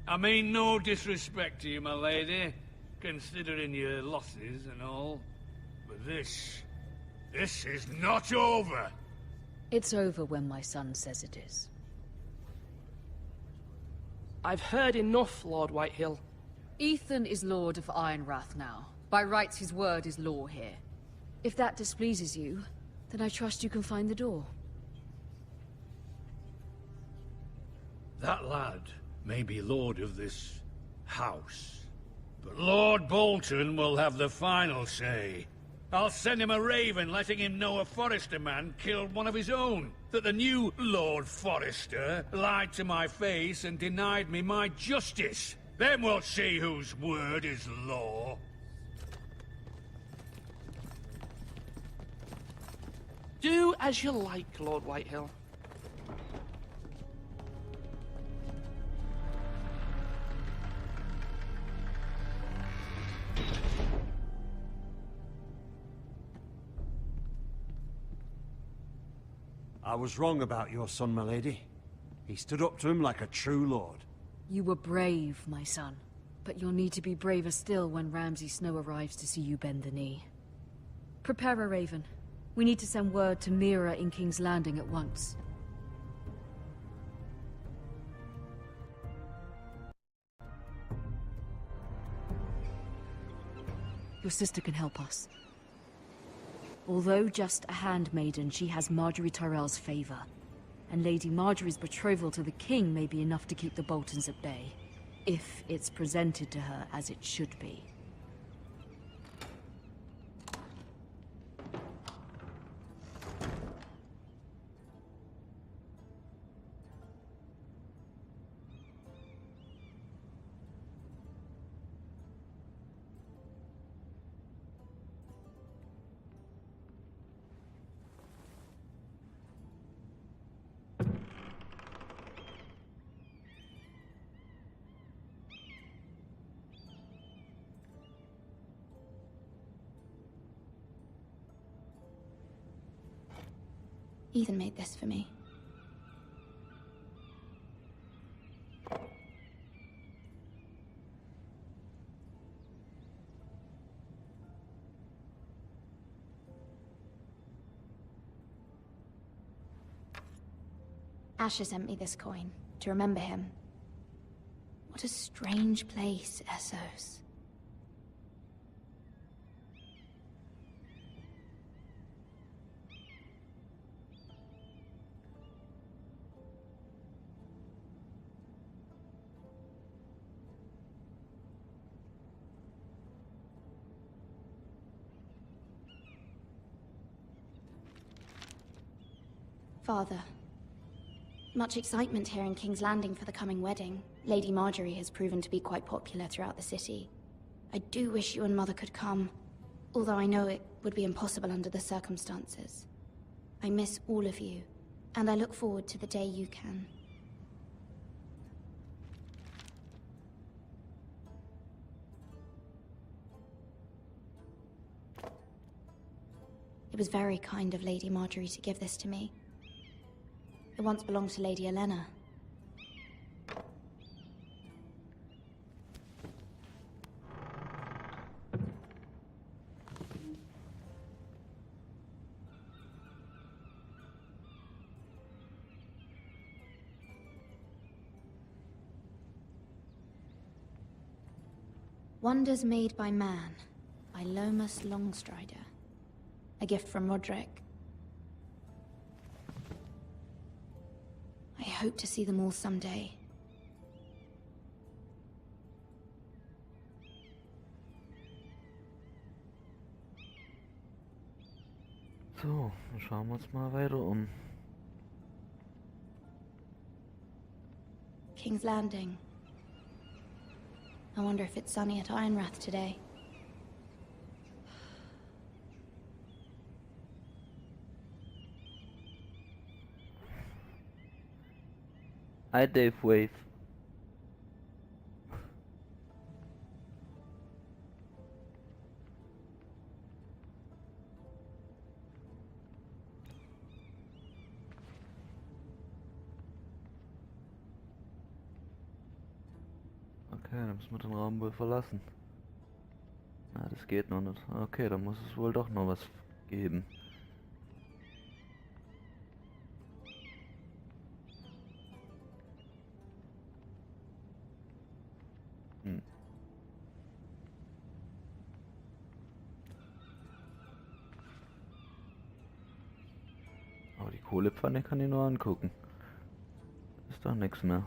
I mean no disrespect to you, my lady, considering your losses and all. But this is not over. It's over when my son says it is. I've heard enough, Lord Whitehill. Ethan is Lord of Ironrath now. By rights, his word is law here. If that displeases you, then I trust you can find the door. That lad may be lord of this house, but Lord Bolton will have the final say. I'll send him a raven letting him know a Forrester man killed one of his own. That the new Lord Forrester lied to my face and denied me my justice. Then we'll see whose word is law. Do as you like, Lord Whitehill. I was wrong about your son, my lady. He stood up to him like a true lord. You were brave, my son. But you'll need to be braver still when Ramsay Snow arrives to see you bend the knee. Prepare a raven. We need to send word to Mira in King's Landing at once. Your sister can help us. Although just a handmaiden, she has Marjorie Tyrell's favor. And Lady Marjorie's betrothal to the king may be enough to keep the Boltons at bay. If it's presented to her as it should be. Ethan made this for me. Asher sent me this coin to remember him. What a strange place, Essos. Father, much excitement here in King's Landing for the coming wedding. Lady Marjorie has proven to be quite popular throughout the city. I do wish you and Mother could come, although I know it would be impossible under the circumstances. I miss all of you, and I look forward to the day you can. It was very kind of Lady Marjorie to give this to me. It once belonged to Lady Elena. Wonders Made by Man, by Lomas Longstrider. A gift from Roderick. I hope to see them all someday. So, dann schauen wir uns mal weiter um. King's Landing. I wonder if it's sunny at Ironrath today. Hi, Dave Wave. Okay, dann müssen wir den Raum wohl verlassen. Ah, das geht noch nicht. Okay, dann muss es wohl doch noch was geben. Aber die Kohlepfanne kann ich nur angucken. Ist doch nichts mehr.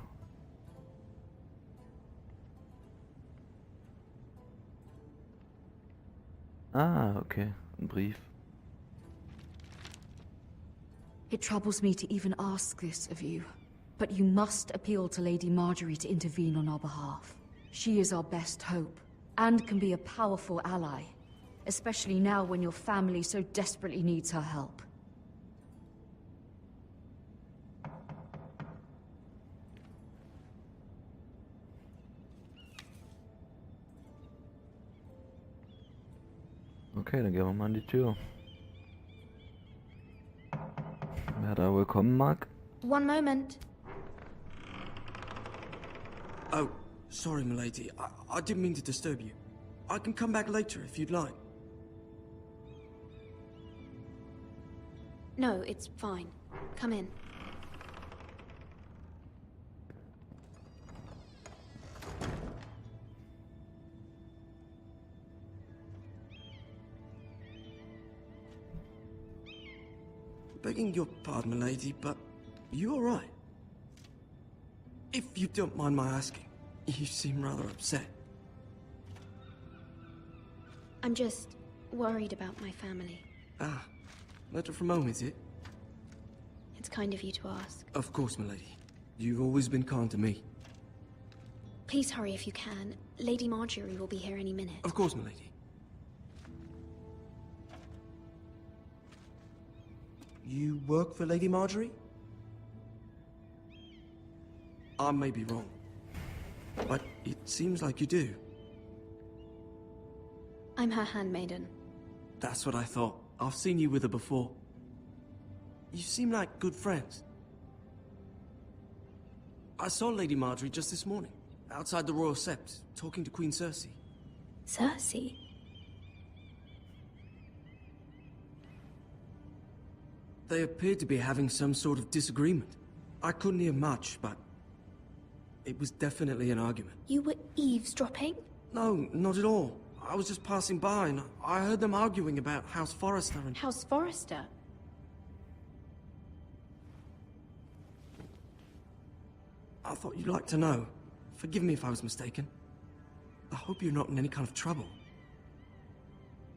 Ah, okay. Ein Brief. It troubles me to even ask this of you, but you must appeal to Lady Marjorie to intervene on our behalf. She is our best hope, and can be a powerful ally, especially now when your family so desperately needs her help. Okay, dann gehen wir mal an die Tür. Wer da wohl kommen mag? One moment. Oh, sorry, milady. I didn't mean to disturb you. I can come back later if you'd like. No, it's fine. Come in. Begging your pardon, milady, but you all right? If you don't mind my asking, you seem rather upset. I'm just worried about my family. Ah, letter from home, is it? It's kind of you to ask. Of course, milady. You've always been kind to me. Please hurry if you can. Lady Marjorie will be here any minute. Of course, milady. You work for Lady Marjorie? I may be wrong, but it seems like you do. I'm her handmaiden. That's what I thought. I've seen you with her before. You seem like good friends. I saw Lady Marjorie just this morning, outside the Royal Sept, talking to Queen Cersei. Cersei? They appeared to be having some sort of disagreement. I couldn't hear much, but it was definitely an argument. You were eavesdropping? No, not at all. I was just passing by and I heard them arguing about House Forrester and... House Forrester? I thought you'd like to know. Forgive me if I was mistaken. I hope you're not in any kind of trouble.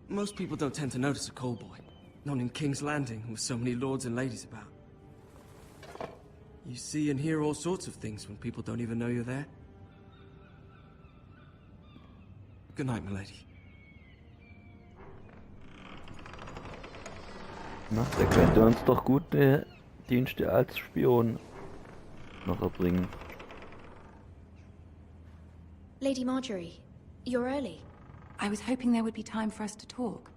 Most people don't tend to notice a call boy. Not in King's Landing with so many lords and ladies about. You see and hear all sorts of things when people don't even know you're there. Good night, milady. Na, der könnte uns doch gute Dienste als Spion noch erbringen. Lady Marjorie, you're early. I was hoping there would be time for us to talk.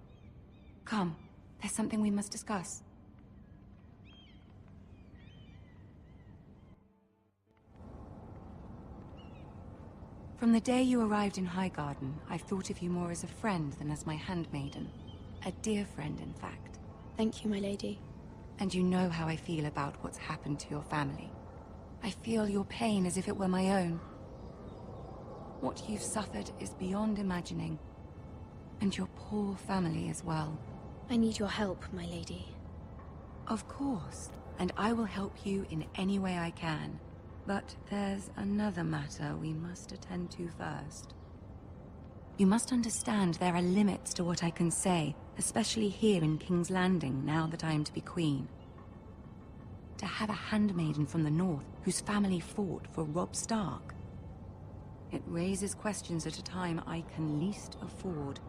Come, there's something we must discuss. From the day you arrived in Highgarden, I've thought of you more as a friend than as my handmaiden. A dear friend, in fact. Thank you, my lady. And you know how I feel about what's happened to your family. I feel your pain as if it were my own. What you've suffered is beyond imagining. And your poor family as well. I need your help, my lady. Of course, and I will help you in any way I can. But there's another matter we must attend to first. You must understand there are limits to what I can say, especially here in King's Landing, now that I am to be queen. To have a handmaiden from the north whose family fought for Robb Stark. It raises questions at a time I can least afford.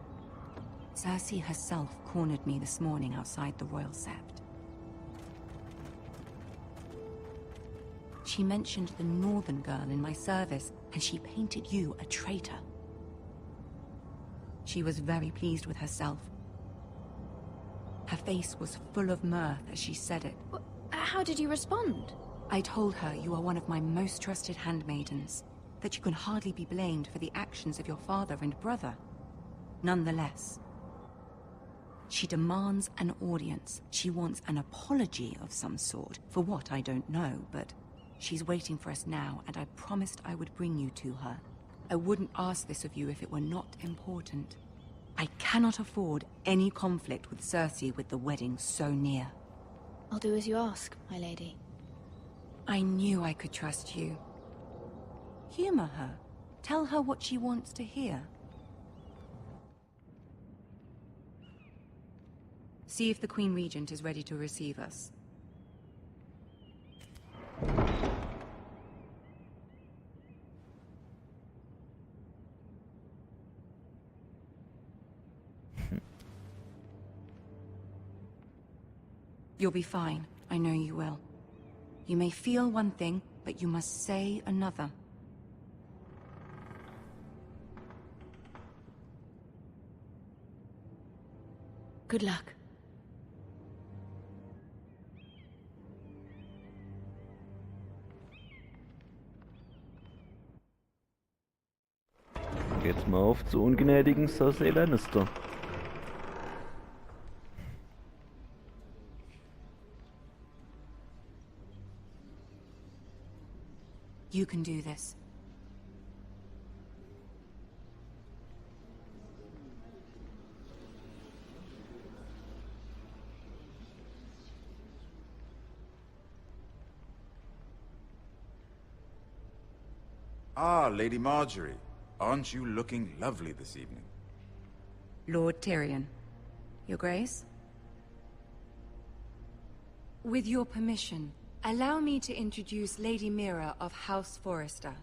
Cersei herself cornered me this morning outside the Royal Sept. She mentioned the northern girl in my service, and she painted you a traitor. She was very pleased with herself. Her face was full of mirth as she said it. How did you respond? I told her you are one of my most trusted handmaidens, that you can hardly be blamed for the actions of your father and brother. Nonetheless, she demands an audience. She wants an apology of some sort, for what I don't know, but she's waiting for us now, and I promised I would bring you to her. I wouldn't ask this of you if it were not important. I cannot afford any conflict with Cersei with the wedding so near. I'll do as you ask, my lady. I knew I could trust you. Humor her. Tell her what she wants to hear. See if the Queen Regent is ready to receive us. You'll be fine. I know you will. You may feel one thing, but you must say another. Good luck. Dann geht's mal auf zu ungnädigen Cersei Lannister. You can do this. Ah, Lady Marjorie. Aren't you looking lovely this evening? Lord Tyrion. Your Grace? With your permission, allow me to introduce Lady Mira of House Forrester.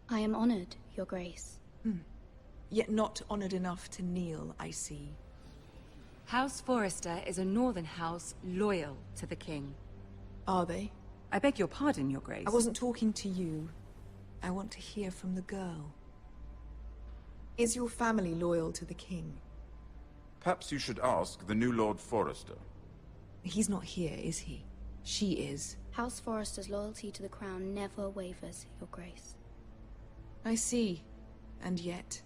I am honored, Your Grace. Yet not honored enough to kneel, I see. House Forrester is a northern house loyal to the king. Are they? I beg your pardon, Your Grace. I wasn't talking to you. I want to hear from the girl. Is your family loyal to the king? Perhaps you should ask the new Lord Forrester. He's not here, is he? She is. House Forrester's loyalty to the crown never wavers, Your Grace. I see. And yet...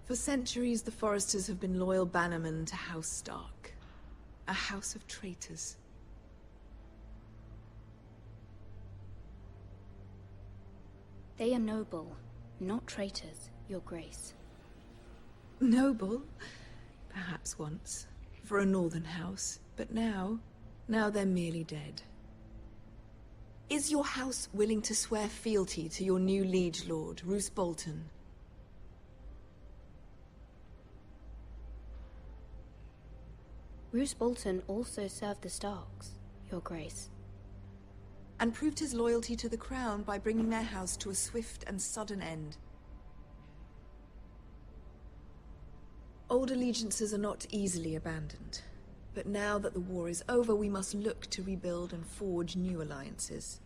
For centuries, the Forresters have been loyal bannermen to House Stark. A house of traitors. They are noble, not traitors, Your Grace. Noble? Perhaps once. For a northern house. But now they're merely dead. Is your house willing to swear fealty to your new liege lord, Roose Bolton? Roose Bolton also served the Starks, Your Grace. And proved his loyalty to the crown by bringing their house to a swift and sudden end. Old allegiances are not easily abandoned. But now that the war is over, we must look to rebuild and forge new alliances.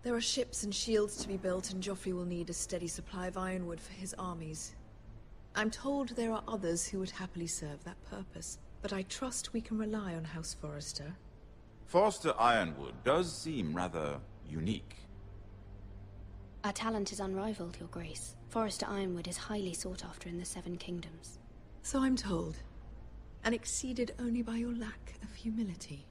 There are ships and shields to be built, and Joffrey will need a steady supply of ironwood for his armies. I'm told there are others who would happily serve that purpose, but I trust we can rely on House Forrester. Forrester Ironwood does seem rather unique. Our talent is unrivaled, Your Grace. Forrester Ironwood is highly sought after in the Seven Kingdoms. So I'm told. And exceeded only by your lack of humility.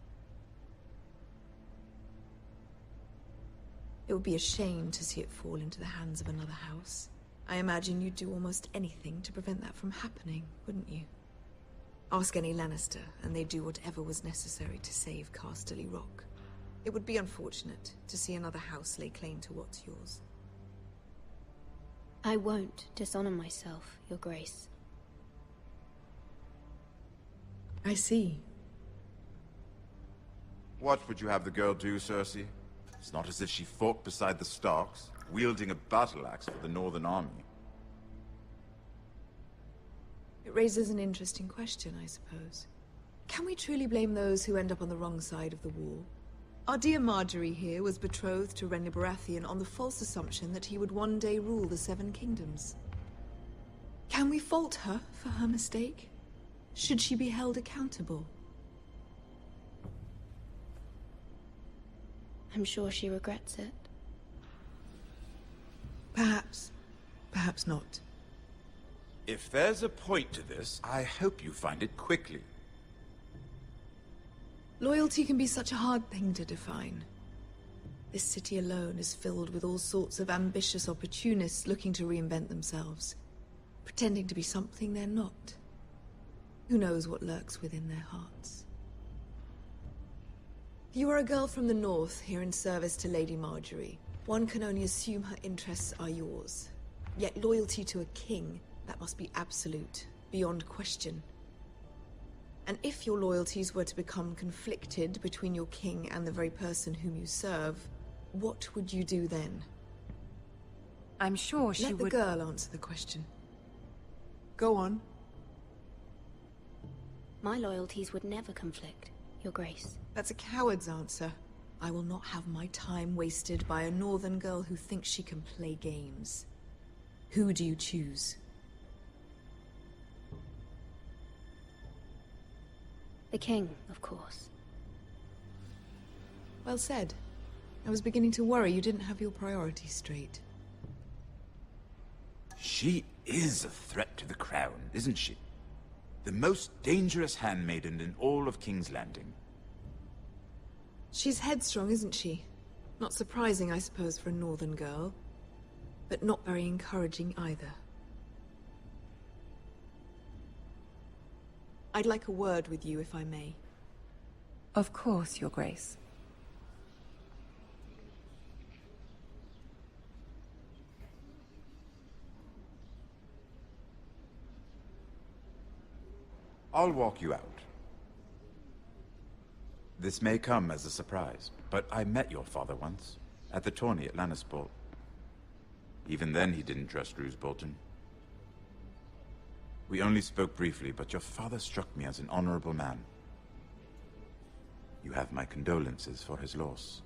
It would be a shame to see it fall into the hands of another house. I imagine you'd do almost anything to prevent that from happening, wouldn't you? Ask any Lannister, and they'd do whatever was necessary to save Casterly Rock. It would be unfortunate to see another house lay claim to what's yours. I won't dishonor myself, Your Grace. I see. What would you have the girl do, Cersei? It's not as if she fought beside the Starks, wielding a battle axe for the Northern Army. It raises an interesting question, I suppose. Can we truly blame those who end up on the wrong side of the war? Our dear Marjorie here was betrothed to Renly Baratheon on the false assumption that he would one day rule the Seven Kingdoms. Can we fault her for her mistake? Should she be held accountable? I'm sure she regrets it. Perhaps. Perhaps not. If there's a point to this, I hope you find it quickly. Loyalty can be such a hard thing to define. This city alone is filled with all sorts of ambitious opportunists looking to reinvent themselves, pretending to be something they're not. Who knows what lurks within their hearts? You are a girl from the north, here in service to Lady Marjorie. One can only assume her interests are yours. Yet loyalty to a king, that must be absolute, beyond question. And if your loyalties were to become conflicted between your king and the very person whom you serve, what would you do then? I'm sure she would... Let the girl answer the question. Go on. My loyalties would never conflict, Your Grace. That's a coward's answer. I will not have my time wasted by a northern girl who thinks she can play games. Who do you choose? The king, of course. Well said. I was beginning to worry you didn't have your priorities straight. She is a threat to the crown, isn't she? The most dangerous handmaiden in all of King's Landing. She's headstrong, isn't she? Not surprising, I suppose, for a northern girl. But not very encouraging either. I'd like a word with you, if I may. Of course, Your Grace. I'll walk you out. This may come as a surprise, but I met your father once, at the tourney at Lannisport. Even then he didn't trust Roose Bolton. We only spoke briefly, but your father struck me as an honorable man. You have my condolences for his loss.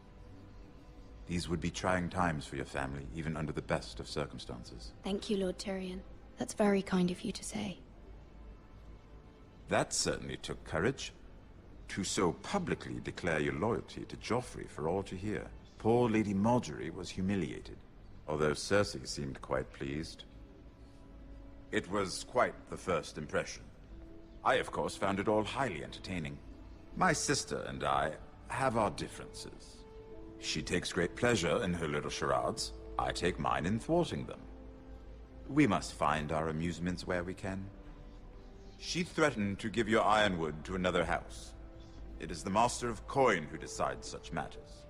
These would be trying times for your family, even under the best of circumstances. Thank you, Lord Tyrion. That's very kind of you to say. That certainly took courage. To so publicly declare your loyalty to Joffrey for all to hear. Poor Lady Marjorie was humiliated, although Cersei seemed quite pleased. It was quite the first impression. I, of course, found it all highly entertaining. My sister and I have our differences. She takes great pleasure in her little charades. I take mine in thwarting them. We must find our amusements where we can. She threatened to give your ironwood to another house. It is the Master of Coin who decides such matters.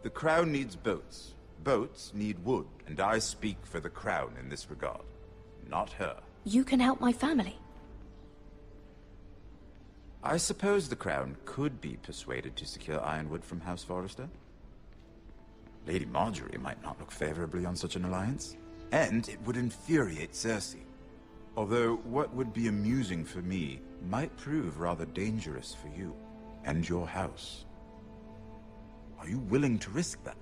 The Crown needs boats. Boats need wood, and I speak for the Crown in this regard, not her. You can help my family. I suppose the Crown could be persuaded to secure Ironwood from House Forrester. Lady Marjorie might not look favorably on such an alliance, and it would infuriate Cersei. Although what would be amusing for me might prove rather dangerous for you and your house. Are you willing to risk that?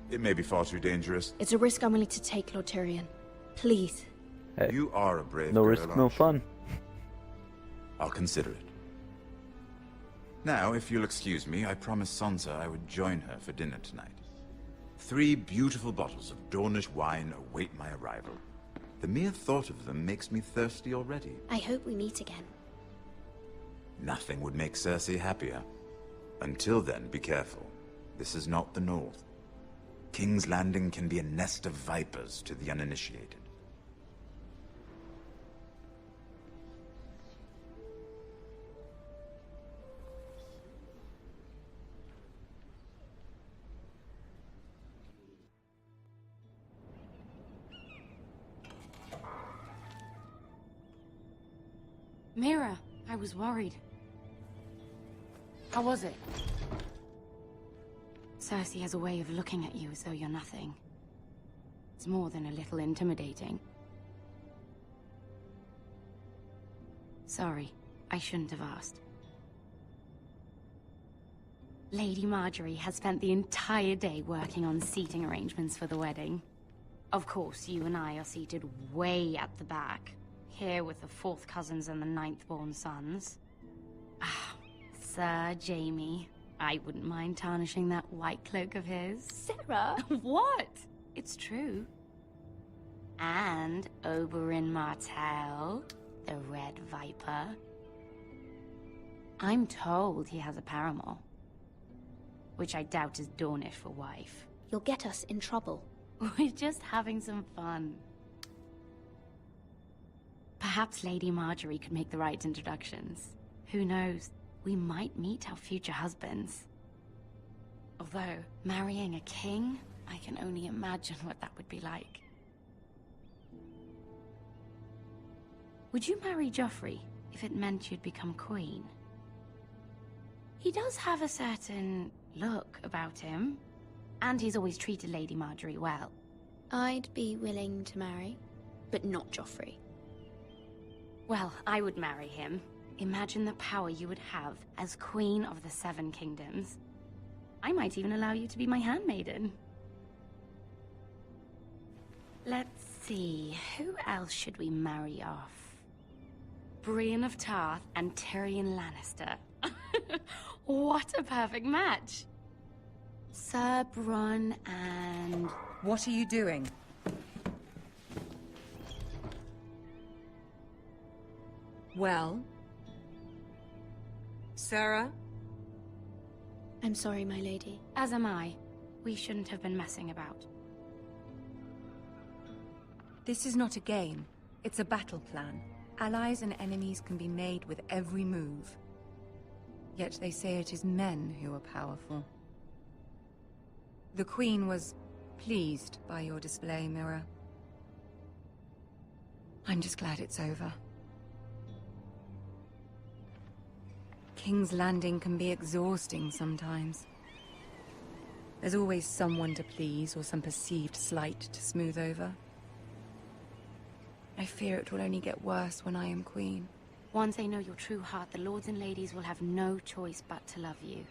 It may be far too dangerous. It's a risk I'm willing to take, Lord Tyrion. Please. Hey, you are a brave no girl, risk, no fun. I'll consider it. Now, if you'll excuse me, I promised Sansa I would join her for dinner tonight. 3 beautiful bottles of Dornish wine await my arrival. The mere thought of them makes me thirsty already. I hope we meet again. Nothing would make Cersei happier. Until then, be careful. This is not the North. King's Landing can be a nest of vipers to the uninitiated. Mira, I was worried. How was it? Cersei has a way of looking at you as though you're nothing. It's more than a little intimidating. Sorry, I shouldn't have asked. Lady Marjorie has spent the entire day working on seating arrangements for the wedding. Of course, you and I are seated way at the back, here with the 4th cousins and the 9th-born sons. Ah, Sir Jaime. I wouldn't mind tarnishing that white cloak of his. Sarah! What? It's true. And Oberyn Martell, the Red Viper. I'm told he has a paramour, which I doubt is Dornish for wife. You'll get us in trouble. We're just having some fun. Perhaps Lady Marjorie could make the right introductions. Who knows? We might meet our future husbands. Although, marrying a king, I can only imagine what that would be like. Would you marry Joffrey if it meant you'd become queen? He does have a certain look about him, and he's always treated Lady Marjorie well. I'd be willing to marry, but not Joffrey. Well, I would marry him. Imagine the power you would have as Queen of the 7 Kingdoms. I might even allow you to be my handmaiden. Let's see, who else should we marry off? Brienne of Tarth and Tyrion Lannister. What a perfect match! Sir Bronn and... What are you doing? Well? Sarah? I'm sorry, my lady. As am I. We shouldn't have been messing about. This is not a game. It's a battle plan. Allies and enemies can be made with every move. Yet they say it is men who are powerful. The Queen was pleased by your display, Mira. I'm just glad it's over. King's Landing can be exhausting sometimes. There's always someone to please or some perceived slight to smooth over. I fear it will only get worse when I am queen. Once they know your true heart, the lords and ladies will have no choice but to love you.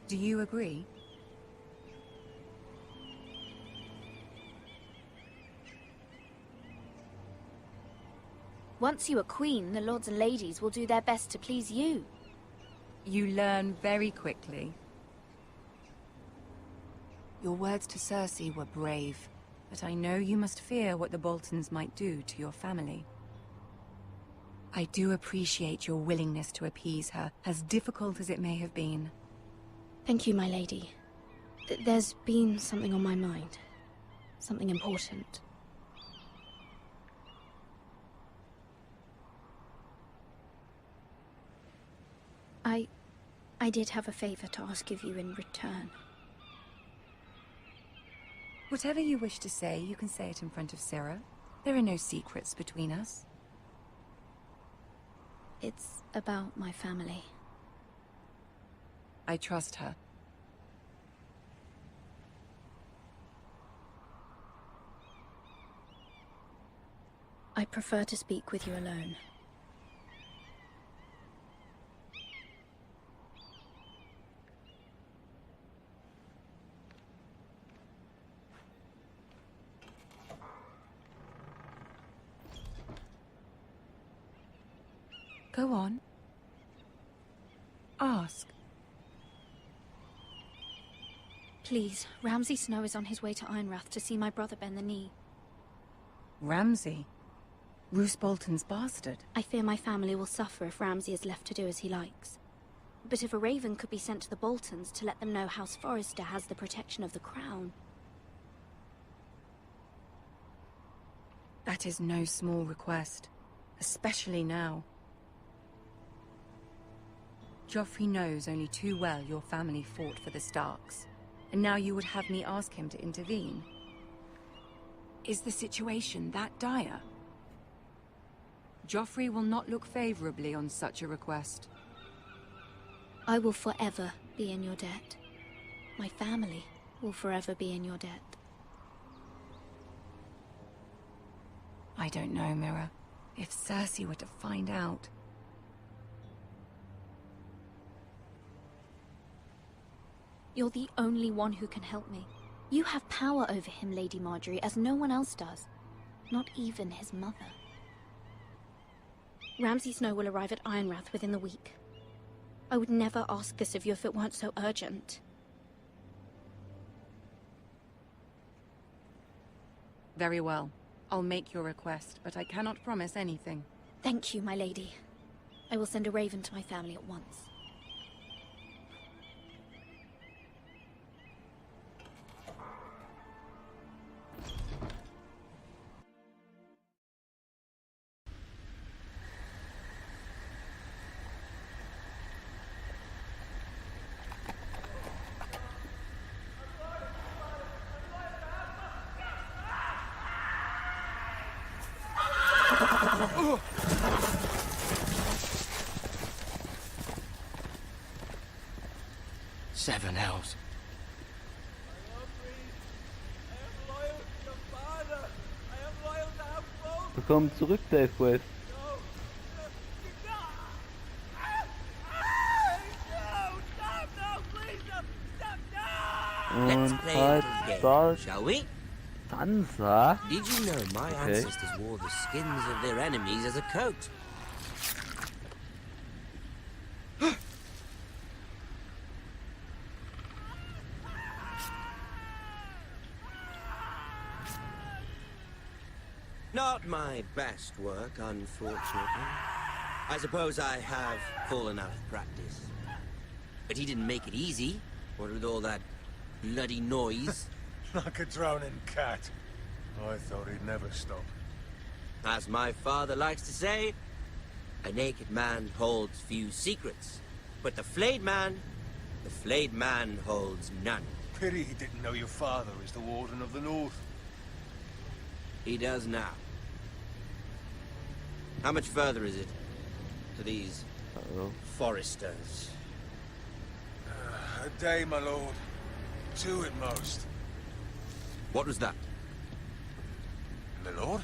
Do you agree? Once you are queen, the lords and ladies will do their best to please you. You learn very quickly. Your words to Cersei were brave, but I know you must fear what the Boltons might do to your family. I do appreciate your willingness to appease her, as difficult as it may have been. Thank you, my lady. There's been something on my mind. Something important. I did have a favor to ask of you in return. Whatever you wish to say, you can say it in front of Sarah. There are no secrets between us. It's about my family. I trust her. I prefer to speak with you alone. Go on. Ask. Please, Ramsay Snow is on his way to Ironrath to see my brother bend the knee. Ramsay? Roose Bolton's bastard? I fear my family will suffer if Ramsay is left to do as he likes. But if a raven could be sent to the Boltons to let them know House Forrester has the protection of the crown... That is no small request, especially now. Joffrey knows only too well your family fought for the Starks, and now you would have me ask him to intervene. Is the situation that dire? Joffrey will not look favorably on such a request. I will forever be in your debt. My family will forever be in your debt. I don't know, Mira. If Cersei were to find out... You're the only one who can help me. You have power over him, Lady Marjorie, as no one else does. Not even his mother. Ramsay Snow will arrive at Ironrath within the week. I would never ask this of you if it weren't so urgent. Very well. I'll make your request, but I cannot promise anything. Thank you, my lady. I will send a raven to my family at once. Seven hells. Willkommen zurück, Dave Wade. Und halt, Start. Shall we? Sansa? Did you know my ancestors wore the skins of their enemies as a coat? Not my best work, unfortunately. I suppose I have fallen out of practice. But he didn't make it easy, what with all that bloody noise. Like a drowning cat. I thought he'd never stop. As my father likes to say, a naked man holds few secrets. But the flayed man holds none. Pity he didn't know your father is the Warden of the North. He does now. How much further is it to these Foresters? A day, my lord. 2 at most. What was that? My lord?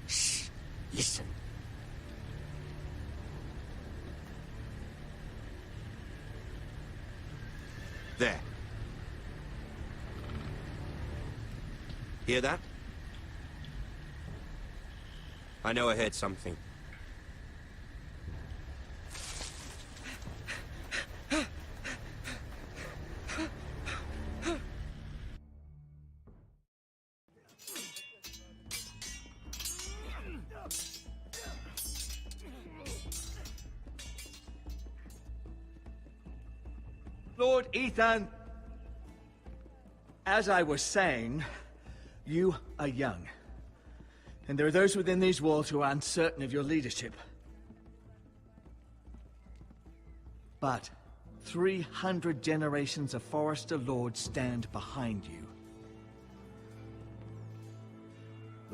Shh! Listen. There. Hear that? I know I heard something. Lord Ethan, as I was saying, you are young. And there are those within these walls who are uncertain of your leadership. But 300 generations of Forester lords stand behind you.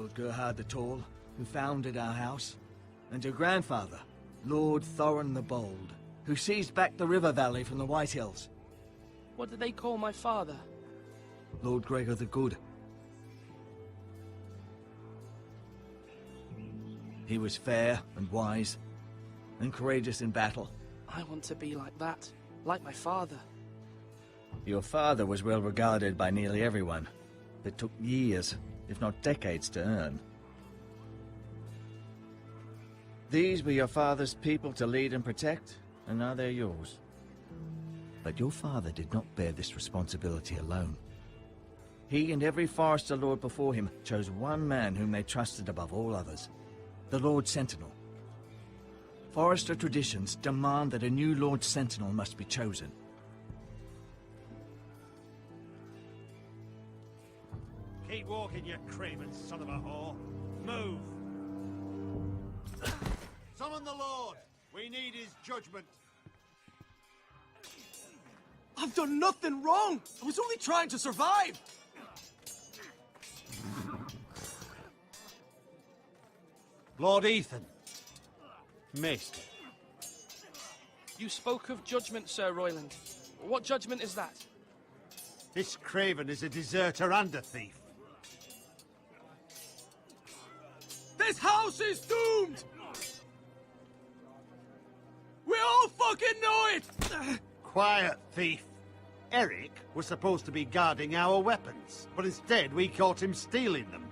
Lord Gerhard the Tall, who founded our house, and your grandfather, Lord Thorin the Bold, who seized back the river valley from the White Hills. What did they call my father? Lord Gregor the Good. He was fair and wise, and courageous in battle. I want to be like that, like my father. Your father was well regarded by nearly everyone. It took years, if not decades, to earn. These were your father's people to lead and protect, and now they're yours. But your father did not bear this responsibility alone. He and every Forester Lord before him chose one man whom they trusted above all others, the Lord Sentinel. Forester traditions demand that a new Lord Sentinel must be chosen. Keep walking, you craven son of a whore. Move! Summon the Lord! We need his judgment. I've done nothing wrong! I was only trying to survive! Lord Ethan. Missed. You spoke of judgment, Sir Royland. What judgment is that? This craven is a deserter and a thief. This house is doomed! We all fucking know it! Quiet, thief. Eric was supposed to be guarding our weapons, but instead we caught him stealing them.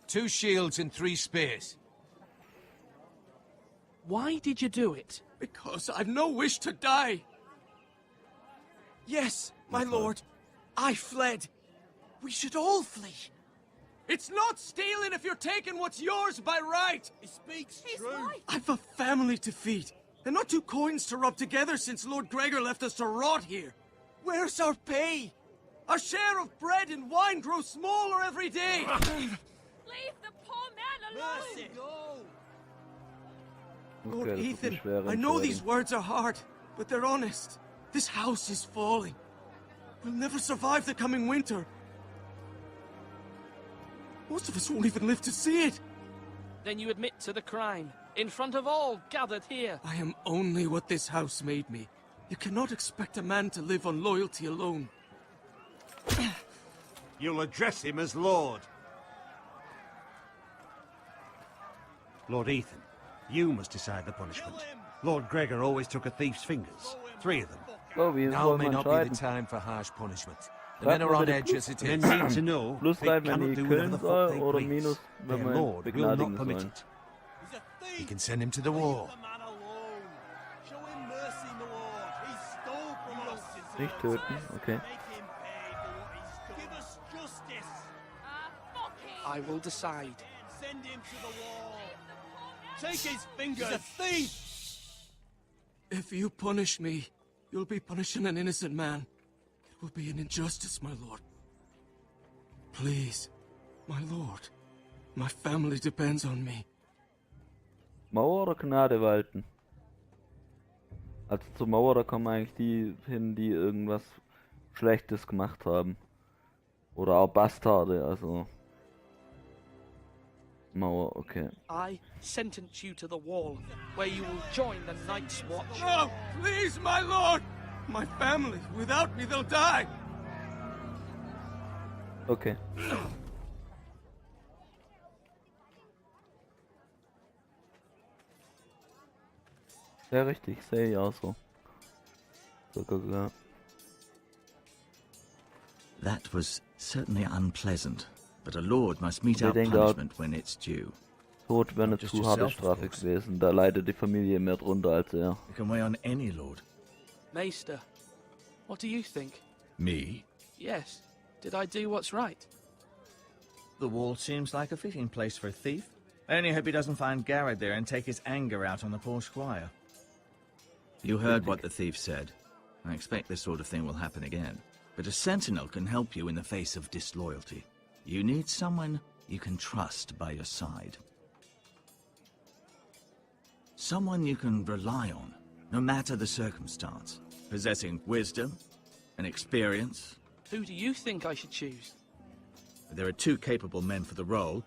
2 shields and 3 spears. Why did you do it? Because I've no wish to die. Yes, my lord. I fled. We should all flee. It's not stealing if you're taking what's yours by right. He speaks true. I've a family to feed, and not 2 coins to rub together since Lord Gregor left us to rot here. Where's our pay? Our share of bread and wine grows smaller every day. Leave the poor man alone! Mercy, go! Lord Okay, Ethan, das wird eine schwere I know Entscheidung. these words are hard, but they're honest. This house is falling. We'll never survive the coming winter. Most of us won't even live to see it. Then you admit to the crime, in front of all gathered here. I am only what this house made me. You cannot expect a man to live on loyalty alone. You'll address him as Lord. Lord Ethan, you must decide the punishment. Lord Gregor always took a thief's fingers. 3 of them. So, wie Now soll may man not be the entscheiden? time for harsh punishment. The Schreibt men man are on bitte edge as it Men is. need to know Plus they 3, wenn cannot die do whatever killen the fuck soll, they oder please. minus, wenn Their man Lord will not begnadigen permit soll. it. You can send him to the war. Show him mercy, my lord. He stole from us. Nicht töten, okay. Give us justice. I will decide. Send him to the wall. Take his fingers. He's a thief. If you punish me, you'll be punishing an innocent man. It will be an injustice, my lord. Please, my lord. My family depends on me. Mauer oder Gnade walten? Also zur Mauer, da kommen eigentlich die hin, die irgendwas Schlechtes gemacht haben. Oder auch Bastarde, also. Mauer, okay. I sentence you to the wall, where you will join the Night's Watch. No, please, my lord! My family, without me, they'll die! Okay. Ja, richtig, sehe ich auch so. Sogar. That was certainly unpleasant, but a lord must mete Ich out denke auch, punishment when it's due. Tod wäre eine Just zu harte yourself, of Strafe course. gewesen. Da leidet die Familie mehr drunter als er. You can weigh on any lord. Maester, what do you think? Me? Yes. Did I do what's right? The wall seems like a fitting place for a thief. I only hope he doesn't find Garrett there and take his anger out on the poor squire. You heard what the thief said. I expect this sort of thing will happen again. But a sentinel can help you in the face of disloyalty. You need someone you can trust by your side. Someone you can rely on, no matter the circumstance. Possessing wisdom and experience. Who do you think I should choose? There are 2 capable men for the role.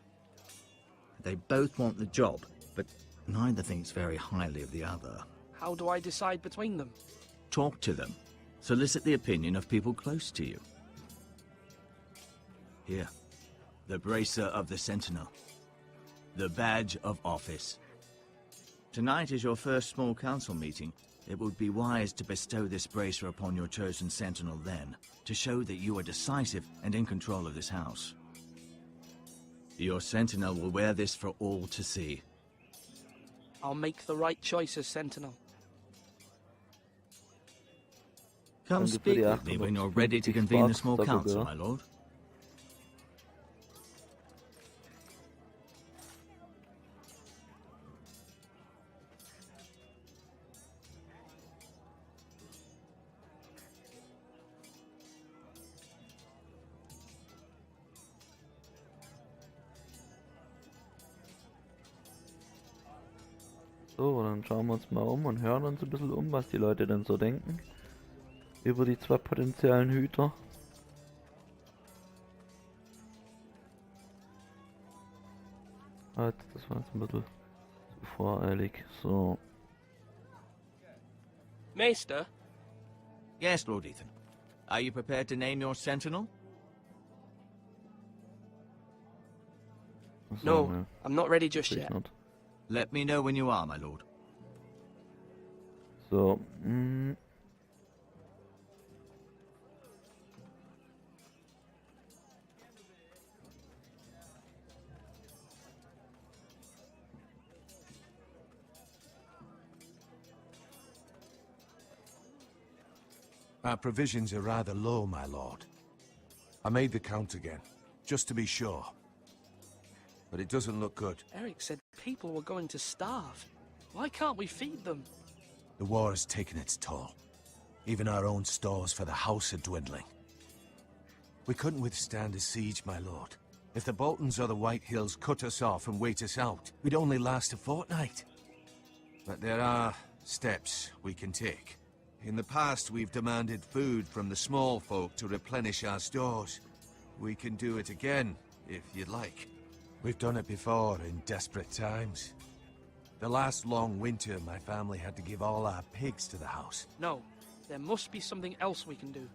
They both want the job, but neither thinks very highly of the other. How do I decide between them? Talk to them. Solicit the opinion of people close to you. Here. The Bracer of the Sentinel. The Badge of Office. Tonight is your first small council meeting. It would be wise to bestow this bracer upon your chosen sentinel then, to show that you are decisive and in control of this house. Your sentinel will wear this for all to see. I'll make the right choice as sentinel. Come speak with me when you're ready to convene the small council, my lord. So, dann schauen wir uns mal um und hören uns ein bisschen um, was die Leute denn so denken über die 2 potenziellen Hüter. Halt, das war jetzt ein bisschen zu voreilig. So. Maester? Yes, Lord Ethan. Are you prepared to name your sentinel? No, I'm not ready just yet. Not. Let me know when you are, my lord. So, Our provisions are rather low, my lord. I made the count again, just to be sure. But it doesn't look good. Eric said people were going to starve. Why can't we feed them? The war has taken its toll. Even our own stores for the house are dwindling. We couldn't withstand a siege, my lord. If the Boltons or the White Hills cut us off and wait us out, we'd only last a fortnight. But there are steps we can take. In the past, we've demanded food from the small folk to replenish our stores. We can do it again, if you'd like. We've done it before in desperate times. The last long winter, my family had to give all our pigs to the house. No, there must be something else we can do.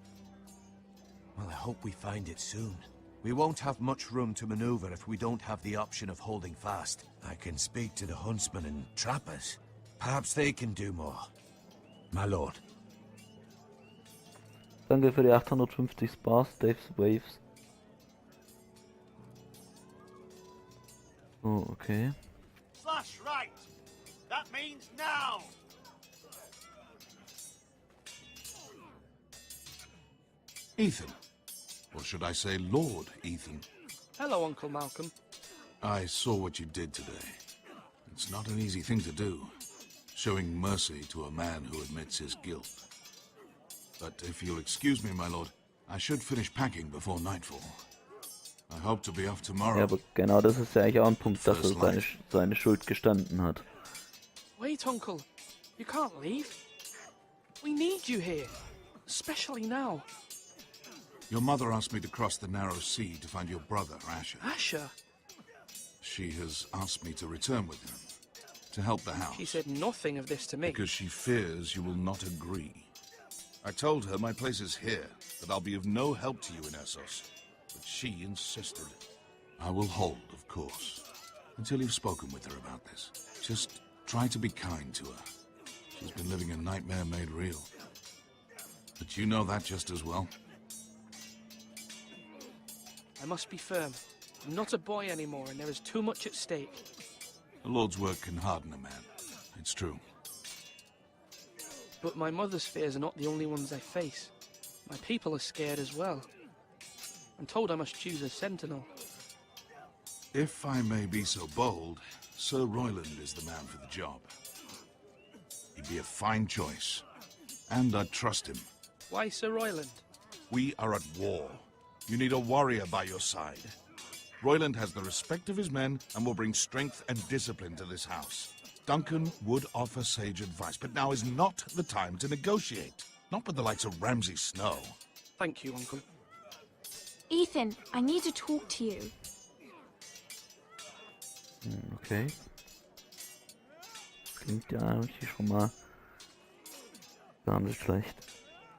Well, I hope we find it soon. We won't have much room to maneuver if we don't have the option of holding fast. I can speak to the huntsmen and trappers. Perhaps they can do more. My lord. Danke für die 850 Spars, Dave's Waves. Oh, okay. Slash right. That means now. Ethan. Or should I say Lord Ethan? Hello, Uncle Malcolm. I saw what you did today. It's not an easy thing to do, showing mercy to a man who admits his guilt. But if you'll excuse me, my lord, I should finish packing before nightfall. I hope to be off tomorrow. Ja, aber genau das ist ja eigentlich auch ein Punkt, dass er seine Schuld gestanden hat. Wait, Uncle. You can't leave. We need you here. Especially now. Your mother asked me to cross the narrow sea to find your brother, Asher. Asher? She has asked me to return with him, to help the house. She said nothing of this to me. Because she fears you will not agree. I told her my place is here, that I'll be of no help to you in Essos. But she insisted. I will hold, of course, until you've spoken with her about this. Just try to be kind to her. She's been living a nightmare made real. But you know that just as well. I must be firm. I'm not a boy anymore, and there is too much at stake. The Lord's work can harden a man. It's true. But my mother's fears are not the only ones I face. My people are scared as well. I'm told I must choose a sentinel. If I may be so bold, Sir Royland is the man for the job. He'd be a fine choice. And I'd trust him. Why Sir Royland? We are at war. You need a warrior by your side. Royland has the respect of his men and will bring strength and discipline to this house. Duncan would offer sage advice, but now is not the time to negotiate. Not with the likes of Ramsay Snow. Thank you, Uncle. Ethan, I need to talk to you. Okay. Klingt ja eigentlich schon mal gar nicht schlecht.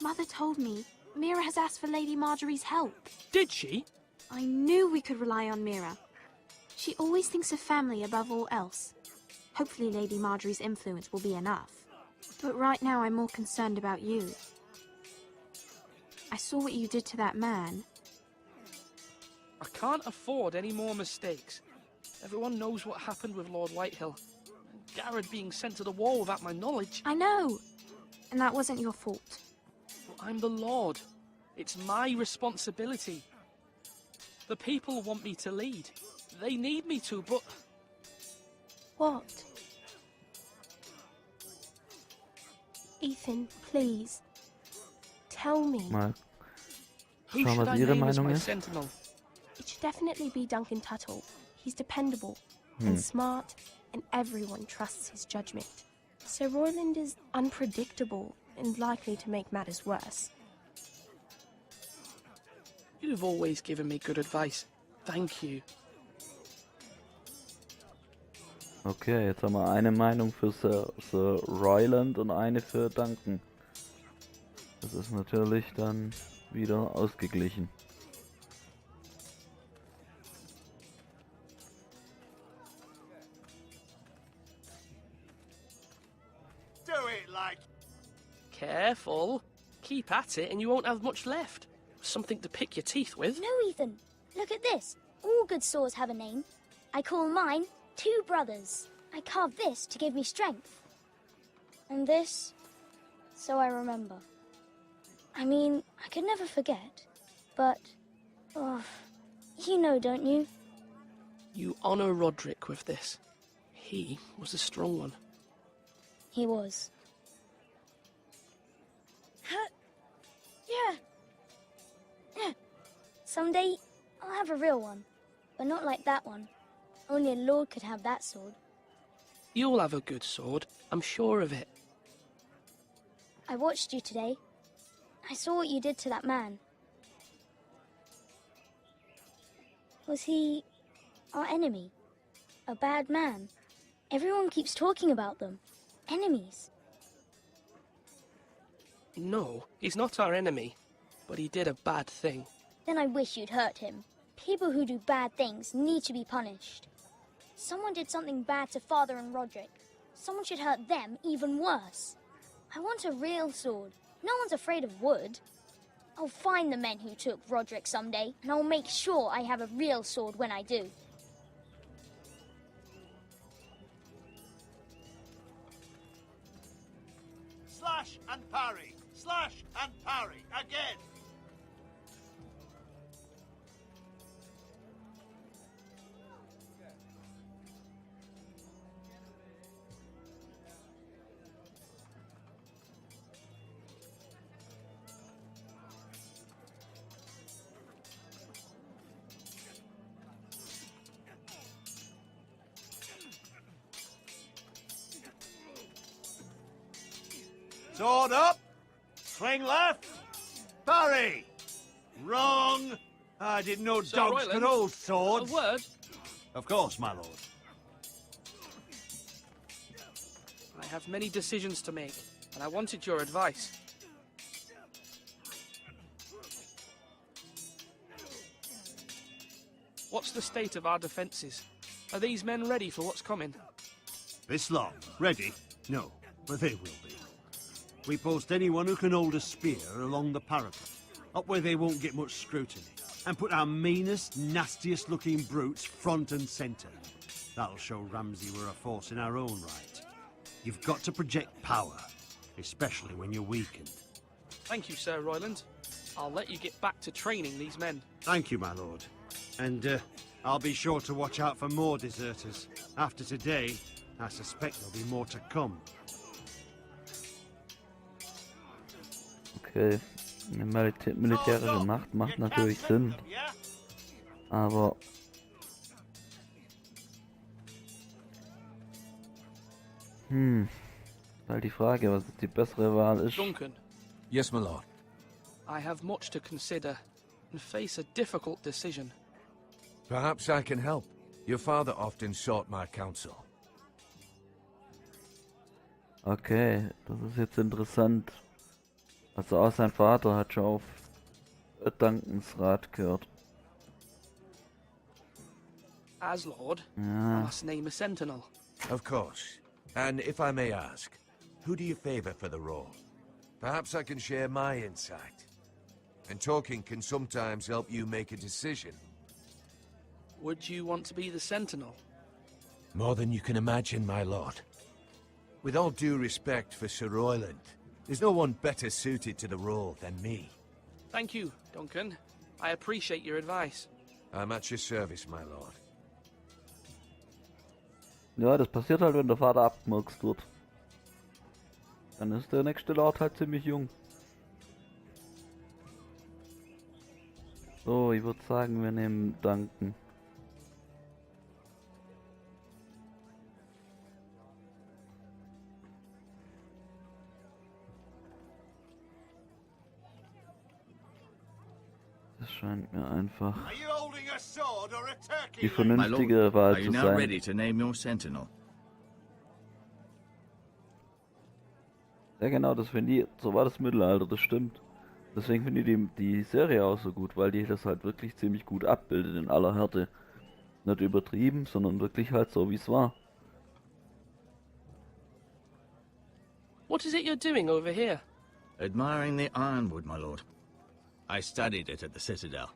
Mother told me Mira has asked for Lady Marjorie's help. Did she? I knew we could rely on Mira. She always thinks of family above all else. Hopefully Lady Marjorie's influence will be enough. But right now I'm more concerned about you. I saw what you did to that man. I can't afford any more mistakes. Everyone knows what happened with Lord Whitehill. Garrett being sent to the wall without my knowledge. I know. And that wasn't your fault. But I'm the Lord. It's my responsibility. The people want me to lead. They need me to, but... What? Ethan, please. Tell me. Mal Who schauen, should I was ihre name as Meinung my ist. sentinel? It should definitely be Duncan Tuttle. He's dependable and smart, and everyone trusts his judgment. Sir Royland is unpredictable and likely to make matters worse. You've always given me good advice. Thank you. Okay, jetzt haben wir eine Meinung für Sir Royland und eine für Duncan. Das ist natürlich dann wieder ausgeglichen. Do it like... Careful. Keep at it and you won't have much left. Something to pick your teeth with. No, Ethan. Look at this. All good swords have a name. I call mine Two Brothers. I carved this to give me strength. And this, so I remember. I mean, I could never forget. But, oh, you know, don't you? You honor Roderick with this. He was a strong one. He was. Yeah. Someday, I'll have a real one. But not like that one. Only a lord could have that sword. You'll have a good sword. I'm sure of it. I watched you today. I saw what you did to that man. Was he our enemy? A bad man? Everyone keeps talking about them. Enemies. No, he's not our enemy. But he did a bad thing. Then I wish you'd hurt him. People who do bad things need to be punished. Someone did something bad to Father and Roderick. Someone should hurt them even worse. I want a real sword. No one's afraid of wood. I'll find the men who took Roderick someday, and I'll make sure I have a real sword when I do. Slash and parry. Slash and parry. Again. Sword up. Swing left. Parry. Wrong. I didn't know Sir dogs Royland, could hold swords. A word? Of course, my lord. I have many decisions to make, and I wanted your advice. What's the state of our defences? Are these men ready for what's coming? This lot, ready? No, but they will be. We post anyone who can hold a spear along the parapet, up where they won't get much scrutiny, and put our meanest, nastiest looking brutes front and centre. That'll show Ramsay we're a force in our own right. You've got to project power, especially when you're weakened. Thank you, Sir Royland. I'll let you get back to training these men. Thank you, my lord. And I'll be sure to watch out for more deserters. After today, I suspect there'll be more to come. Okay, eine militärische Macht macht natürlich Sinn. Aber halt die Frage, was die bessere Wahl ist. Duncan. Yes, my lord. I have much to consider. and face a difficult decision. Perhaps I can help. Your father often sought my counsel. Okay, das ist jetzt interessant. Also auch sein Vater hat schon auf Duncans Rat gehört. As Lord, Ja. I must name a sentinel. Of course. And if I may ask, who do you favor for the role? Perhaps I can share my insight. And talking can sometimes help you make a decision. Would you want to be the sentinel? More than you can imagine, my lord. With all due respect for Sir Royland, there's no one better suited to the role than me. Thank you, Duncan. I appreciate your advice. I'm at your service, my lord. Ja, das passiert halt, wenn der Vater abgemurkst wird. Dann ist der nächste Lord halt ziemlich jung. So, ich würde sagen, wir nehmen Duncan. Das scheint mir einfach die vernünftigere Wahl are you zu now sein. ready to name your sentinel? Ja genau, das finde ich, so war das Mittelalter, das stimmt. Deswegen finde ich die Serie auch so gut, weil die das halt wirklich ziemlich gut abbildet in aller Härte. Nicht übertrieben, sondern wirklich halt so, wie es war. What is it you're doing over here? Admiring the ironwood, my lord. I studied it at the Citadel.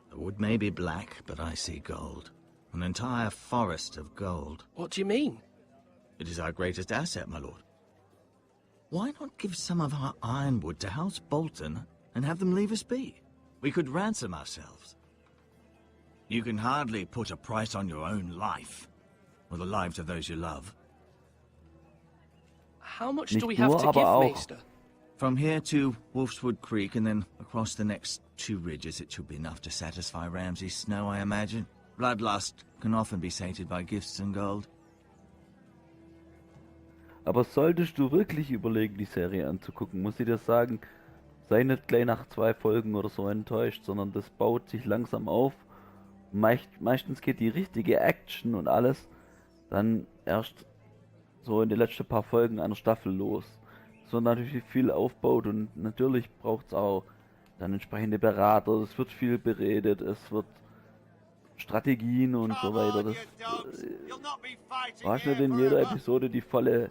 The wood may be black, but I see gold. An entire forest of gold. What do you mean? It is our greatest asset, my lord. Why not give some of our ironwood to House Bolton and have them leave us be? We could ransom ourselves. You can hardly put a price on your own life, or the lives of those you love. How much Nicht do we have nur, to aber give, auch. Maester? From here to Wolfswood Creek and then across the next 2 ridges, it should be enough to satisfy Ramsay's snow, I imagine. Bloodlust can often be sated by gifts and gold. Aber solltest du wirklich überlegen, die Serie anzugucken, muss ich dir sagen, sei nicht gleich nach 2 Folgen oder so enttäuscht, sondern das baut sich langsam auf. Meistens geht die richtige Action und alles dann erst so in den letzten paar Folgen einer Staffel los. Es wird natürlich viel aufgebaut und natürlich braucht es auch dann entsprechende Berater, es wird viel beredet, es wird Strategien und so weiter. Das hast nicht in jeder Episode die volle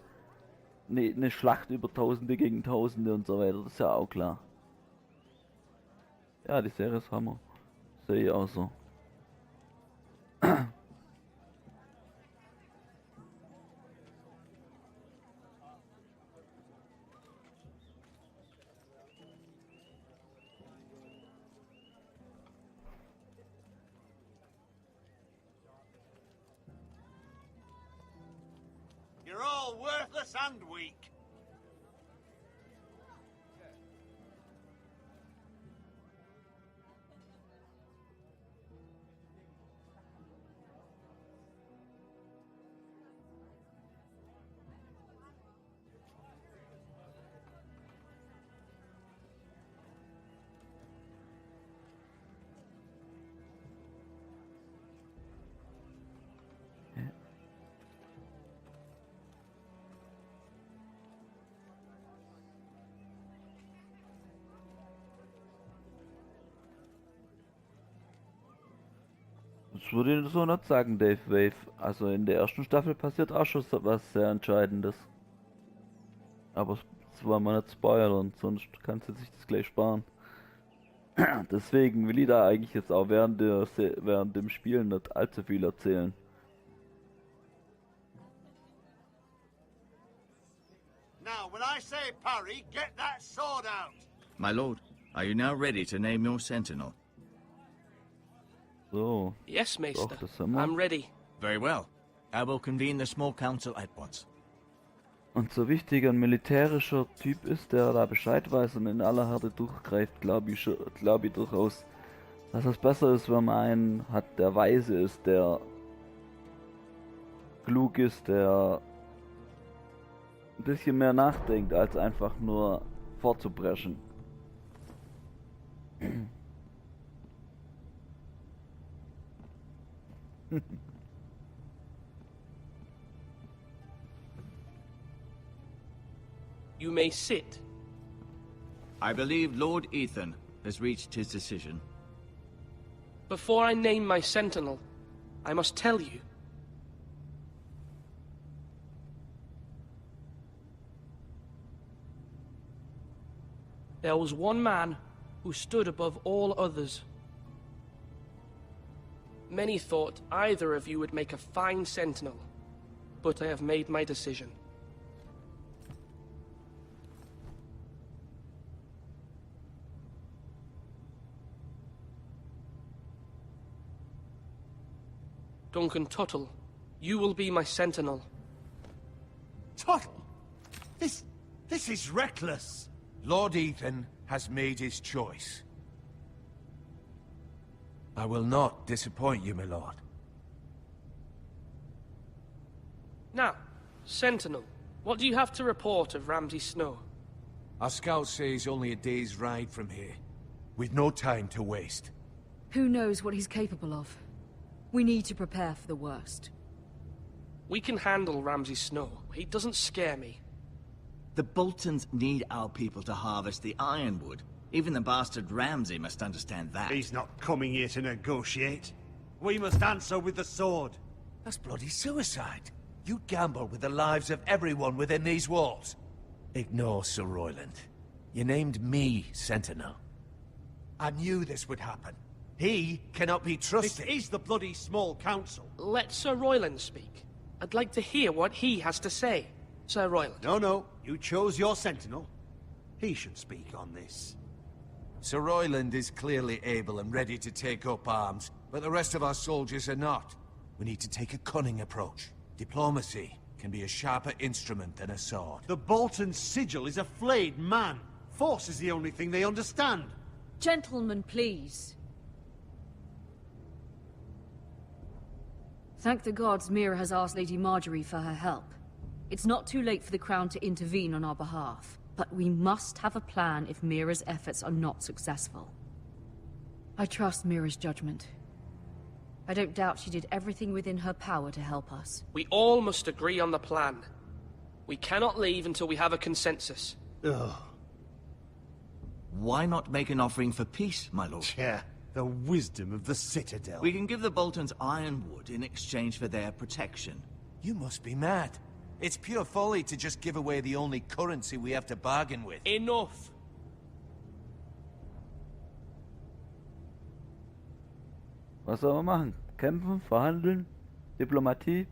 eine Schlacht über Tausende gegen Tausende und so weiter, das ist ja auch klar. Ja, die Serie ist Hammer. Sehe ich auch so. You're all worthless and weak. Das würde ich so nicht sagen, Dave Wave. Also in der ersten Staffel passiert auch schon was sehr Entscheidendes. Aber das wollen wir nicht spoilern, sonst kannst du sich das gleich sparen. Deswegen will ich da eigentlich jetzt auch während dem Spielen nicht allzu viel erzählen. Now, when I say parry, get that sword out. My lord, are you now ready to name your sentinel? So. Yes, Maester. Doch, das sind wir. I'm ready. Very well. I will convene the small council at once. Und so wichtig ein militärischer Typ ist, der da Bescheid weiß und in aller Härte durchgreift, glaube ich durchaus, dass es besser ist, wenn man einen hat, der weise ist, der klug ist, der ein bisschen mehr nachdenkt, als einfach nur vorzupreschen. You may sit. I believe Lord Ethan has reached his decision. Before I name my sentinel, I must tell you. There was one man who stood above all others. Many thought either of you would make a fine sentinel, but I have made my decision. Duncan Tuttle, you will be my sentinel. Tuttle? This is reckless. Lord Ethan has made his choice. I will not disappoint you, my lord. Now, sentinel, what do you have to report of Ramsay Snow? Our scouts say he's only a day's ride from here, with no time to waste. Who knows what he's capable of? We need to prepare for the worst. We can handle Ramsay Snow. He doesn't scare me. The Boltons need our people to harvest the ironwood. Even the bastard Ramsay must understand that. He's not coming here to negotiate. We must answer with the sword. That's bloody suicide. You gamble with the lives of everyone within these walls. Ignore Sir Royland. You named me Sentinel. I knew this would happen. He cannot be trusted. This is the bloody small council. Let Sir Royland speak. I'd like to hear what he has to say. Sir Royland. No. You chose your sentinel. He should speak on this. Sir Royland is clearly able and ready to take up arms, but the rest of our soldiers are not. We need to take a cunning approach. Diplomacy can be a sharper instrument than a sword. The Bolton sigil is a flayed man. Force is the only thing they understand. Gentlemen, please. Thank the gods Mira has asked Lady Marjorie for her help. It's not too late for the Crown to intervene on our behalf, but we must have a plan if Mira's efforts are not successful. I trust Mira's judgment. I don't doubt she did everything within her power to help us. We all must agree on the plan. We cannot leave until we have a consensus. Ugh. Why not make an offering for peace, my lord? Yeah, the wisdom of the Citadel. We can give the Boltons ironwood in exchange for their protection. You must be mad. It's pure folly to just give away the only currency we have to bargain with. Enough! Was soll man machen? Kämpfen, verhandeln, Diplomatie?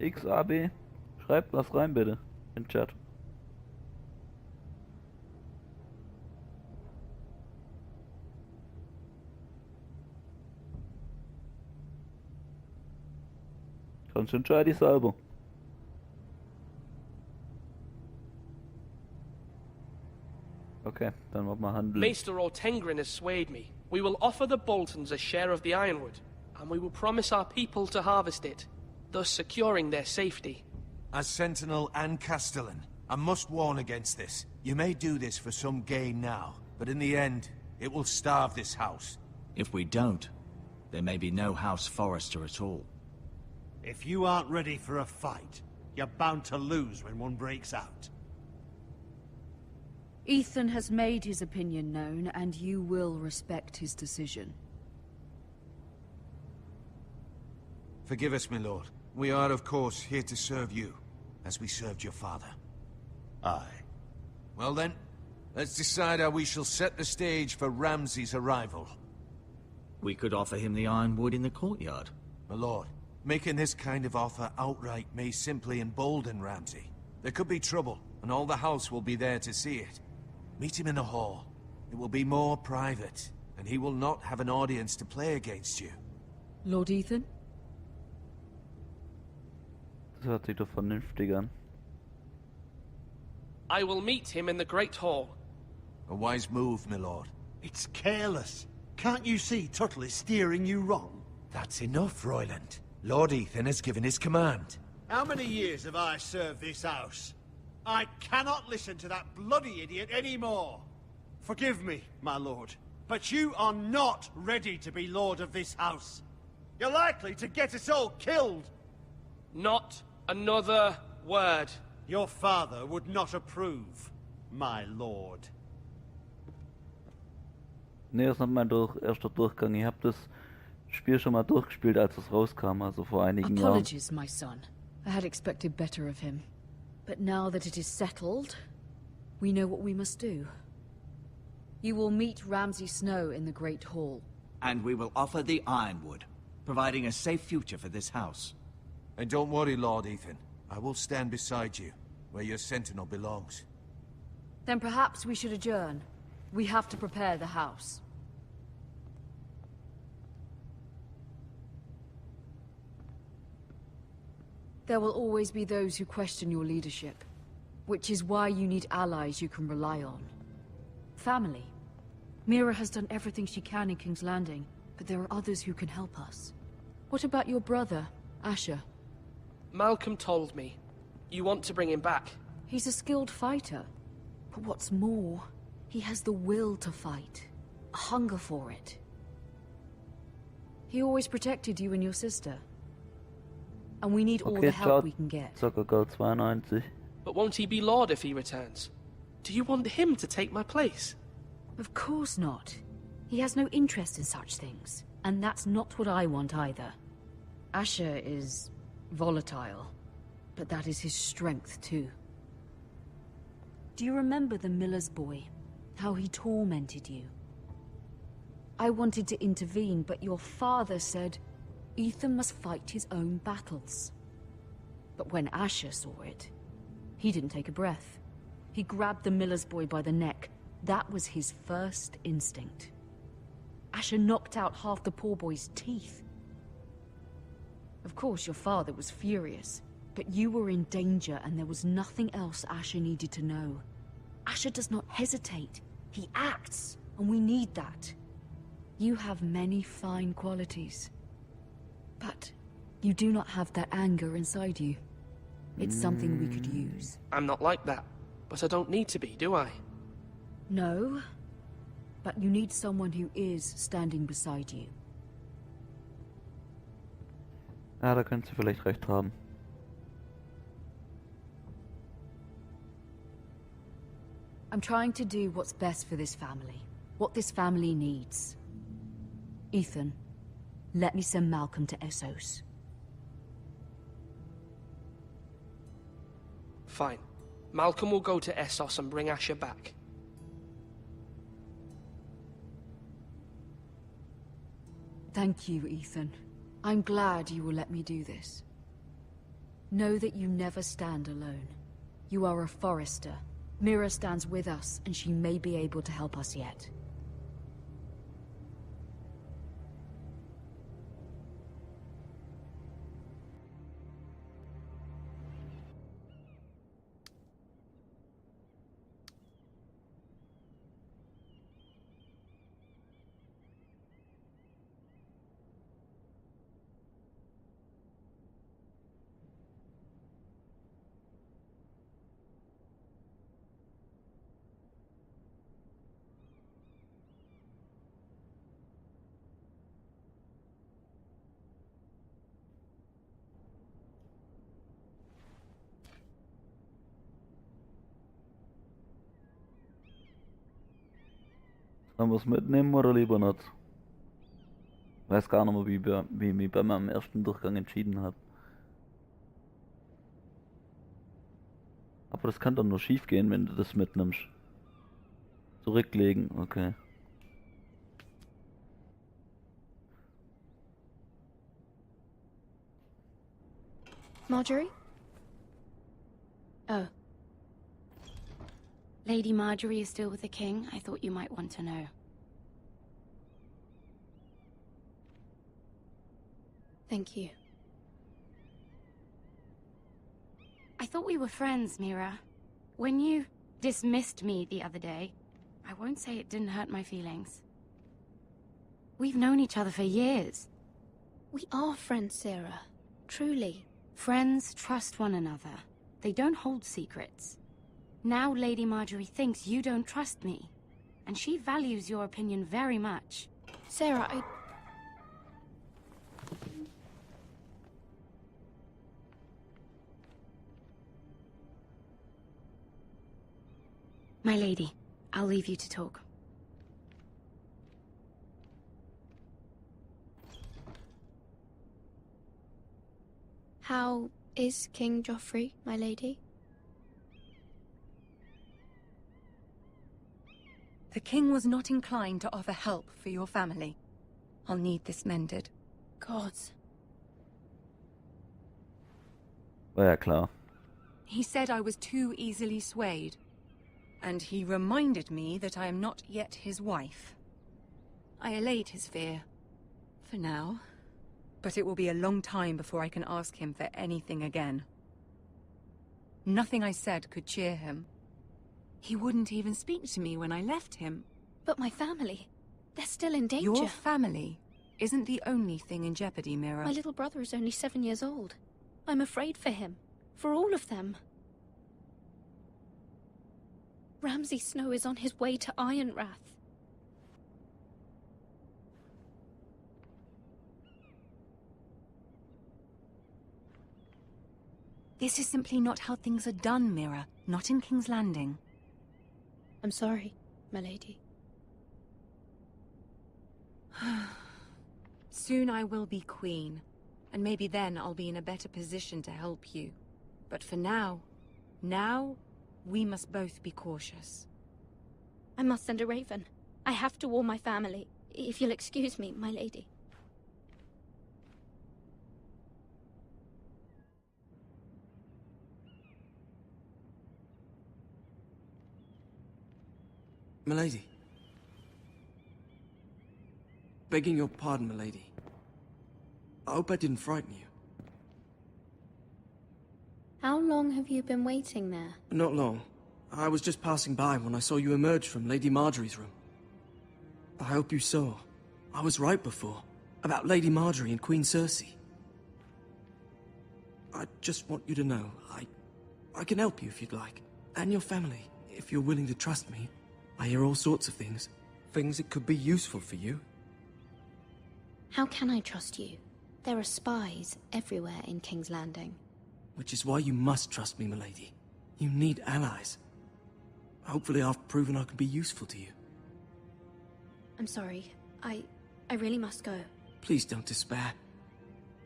XAB? Schreibt was rein bitte, in Chat. Sonst entscheide ich selber. Okay, dann wollen wir handeln. Maester Ortengrin has swayed me. We will offer the Boltons a share of the ironwood, and we will promise our people to harvest it, thus securing their safety. As Sentinel and Castellan, I must warn against this. You may do this for some gain now, but in the end, it will starve this house. If we don't, there may be no House Forrester at all. If you aren't ready for a fight, you're bound to lose when one breaks out. Ethan has made his opinion known, and you will respect his decision. Forgive us, my lord. We are, of course, here to serve you, as we served your father. Aye. Well then, let's decide how we shall set the stage for Ramsay's arrival. We could offer him the ironwood in the courtyard. My lord, making this kind of offer outright may simply embolden Ramsay. There could be trouble, and all the house will be there to see it. Meet him in the hall. It will be more private, and he will not have an audience to play against you. Lord Ethan? Das hört sich doch vernünftig an. I will meet him in the Great Hall. A wise move, my lord. It's careless. Can't you see Tuttle is steering you wrong? That's enough, Royland. Lord Ethan has given his command. How many years have I served this house? I cannot listen to that bloody idiot anymore. Forgive me, my lord, but you are not ready to be lord of this house. You're likely to get us all killed. Not another word. Your father would not approve, my lord. Nee, das ist nicht mein erster Durchgang. Ich habe das Spiel schon mal durchgespielt, als es rauskam, also vor einigen Jahren. Apologies, my son. I had expected better of him. But now that it is settled, we know what we must do. You will meet Ramsay Snow in the Great Hall. And we will offer the Ironwood, providing a safe future for this house. And don't worry, Lord Ethan. I will stand beside you, where your sentinel belongs. Then perhaps we should adjourn. We have to prepare the house. There will always be those who question your leadership, which is why you need allies you can rely on. Family. Mira has done everything she can in King's Landing, but there are others who can help us. What about your brother, Asher? Malcolm told me. You want to bring him back. He's a skilled fighter. But what's more, he has the will to fight. A hunger for it. He always protected you and your sister. And we need all the help we can get. Zuckergirl 92. But won't he be Lord if he returns? Do you want him to take my place? Of course not. He has no interest in such things. And that's not what I want either. Asher is volatile. But that is his strength too. Do you remember the miller's boy? How he tormented you? I wanted to intervene, but your father said Ethan must fight his own battles. But when Asher saw it, he didn't take a breath. He grabbed the miller's boy by the neck. That was his first instinct. Asher knocked out half the poor boy's teeth. Of course, your father was furious, but you were in danger and there was nothing else Asher needed to know. Asher does not hesitate. He acts, and we need that. You have many fine qualities. But you do not have that anger inside you. It's something we could use. I'm not like that, but I don't need to be, do I? No, but you need someone who is standing beside you. Ja, da könntest du vielleicht recht haben. I'm trying to do what's best for this family. What this family needs. Ethan, let me send Malcolm to Essos. Fine. Malcolm will go to Essos and bring Asher back. Thank you, Ethan. I'm glad you will let me do this. Know that you never stand alone. You are a Forrester. Mira stands with us, and she may be able to help us yet. Sollen wir es mitnehmen oder lieber nicht? Ich weiß gar nicht mehr, wie ich mich bei meinem ersten Durchgang entschieden habe. Aber das kann doch nur schief gehen, wenn du das mitnimmst. Zurücklegen, okay. Marjorie? Oh. Lady Marjorie is still with the king. I thought you might want to know. Thank you. I thought we were friends, Mira. When you dismissed me the other day, I won't say it didn't hurt my feelings. We've known each other for years. We are friends, Sarah. Truly. Friends trust one another. They don't hold secrets. Now Lady Marjorie thinks you don't trust me. and she values your opinion very much. Sarah, My lady, I'll leave you to talk. How is King Joffrey, my lady? The king was not inclined to offer help for your family. I'll need this mended. Gods. War ja klar. He said I was too easily swayed. And he reminded me that I am not yet his wife. I allayed his fear. For now. But it will be a long time before I can ask him for anything again. Nothing I said could cheer him. He wouldn't even speak to me when I left him. But my family, they're still in danger. Your family isn't the only thing in jeopardy, Mira. My little brother is only 7 years old. I'm afraid for him. For all of them. Ramsay Snow is on his way to Ironrath. This is simply not how things are done, Mira. Not in King's Landing. I'm sorry, my lady. Soon I will be queen, and maybe then I'll be in a better position to help you. But for now, we must both be cautious. I must send a raven. I have to warn my family. If you'll excuse me, my lady. Milady. Begging your pardon, milady. I hope I didn't frighten you. How long have you been waiting there? Not long. I was just passing by when I saw you emerge from Lady Marjorie's room. I hope you saw. I was right before. About Lady Marjorie and Queen Cersei. I just want you to know, I can help you if you'd like. And your family, if you're willing to trust me. I hear all sorts of things. Things that could be useful for you. How can I trust you? There are spies everywhere in King's Landing. Which is why you must trust me, milady. You need allies. Hopefully I've proven I can be useful to you. I'm sorry. I really must go. Please don't despair.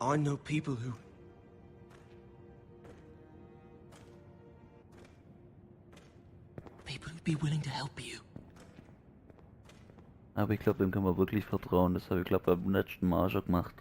I know people who... People who'd be willing to help you. Aber ich glaube, dem kann man wirklich vertrauen. Das habe ich glaube beim letzten Mal schon gemacht.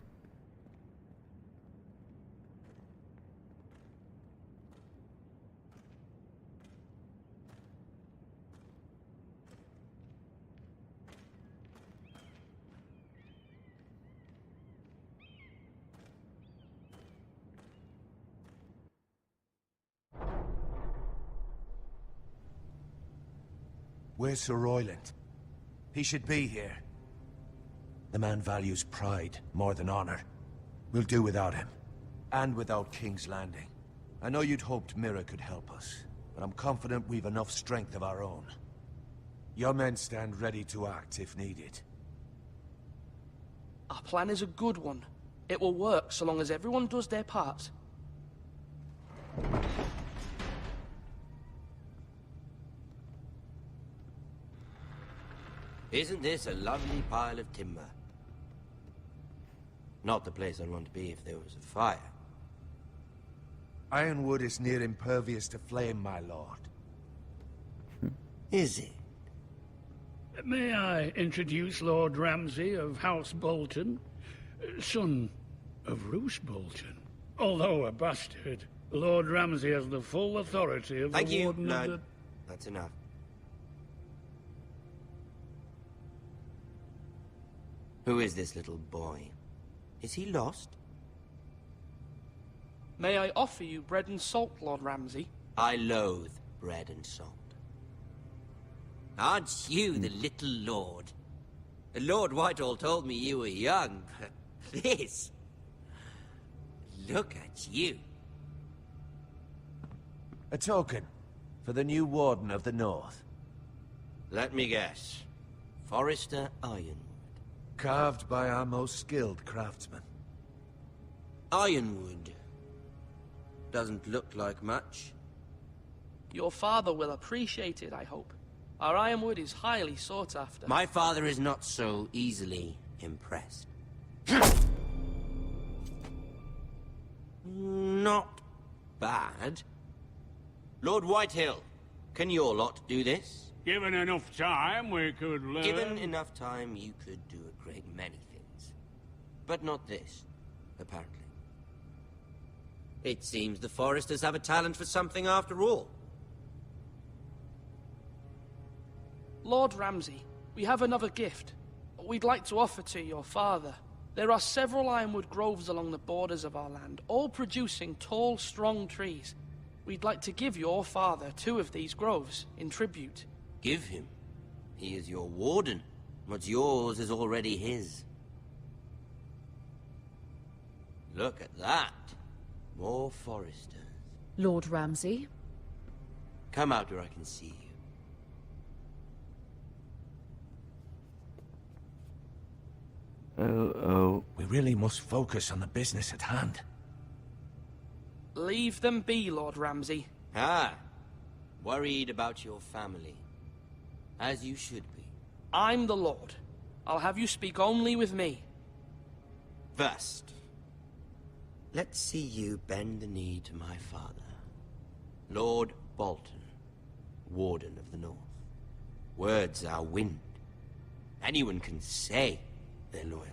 Where's Sir Royland? He should be here. The man values pride more than honor. We'll do without him. And without King's Landing. I know you'd hoped Mira could help us, but I'm confident we've enough strength of our own. Your men stand ready to act if needed. Our plan is a good one. It will work so long as everyone does their part. Isn't this a lovely pile of timber? Not the place I'd want to be if there was a fire. Ironwood is near impervious to flame, my lord. Is it? May I introduce Lord Ramsay of House Bolton, son of Roose Bolton. Although a bastard, Lord Ramsay has the full authority of Thank the you. Warden of No, the... that's enough. Who is this little boy? Is he lost? May I offer you bread and salt, Lord Ramsay? I loathe bread and salt. Aren't you the little lord? Lord Whitehall told me you were young, but this... Look at you. A token for the new Warden of the North. Let me guess. Forrester Ironwood. Carved by our most skilled craftsmen. Ironwood. Doesn't look like much. Your father will appreciate it, I hope. Our ironwood is highly sought after. My father is not so easily impressed. Not bad. Lord Whitehill, can your lot do this? Given enough time, we could learn. Given enough time, you could do a great many things. But not this, apparently. It seems the Foresters have a talent for something after all. Lord Ramsay, we have another gift. We'd like to offer to your father. There are several ironwood groves along the borders of our land, all producing tall, strong trees. We'd like to give your father 2 of these groves in tribute. Give him? He is your warden. What's yours is already his. Look at that. More Foresters. Lord Ramsay? Come out where I can see you. Oh. We really must focus on the business at hand. Leave them be, Lord Ramsay. Ah, worried about your family. As you should be. I'm the Lord. I'll have you speak only with me. First, let's see you bend the knee to my father, Lord Bolton, Warden of the North. Words are wind. Anyone can say they're loyal.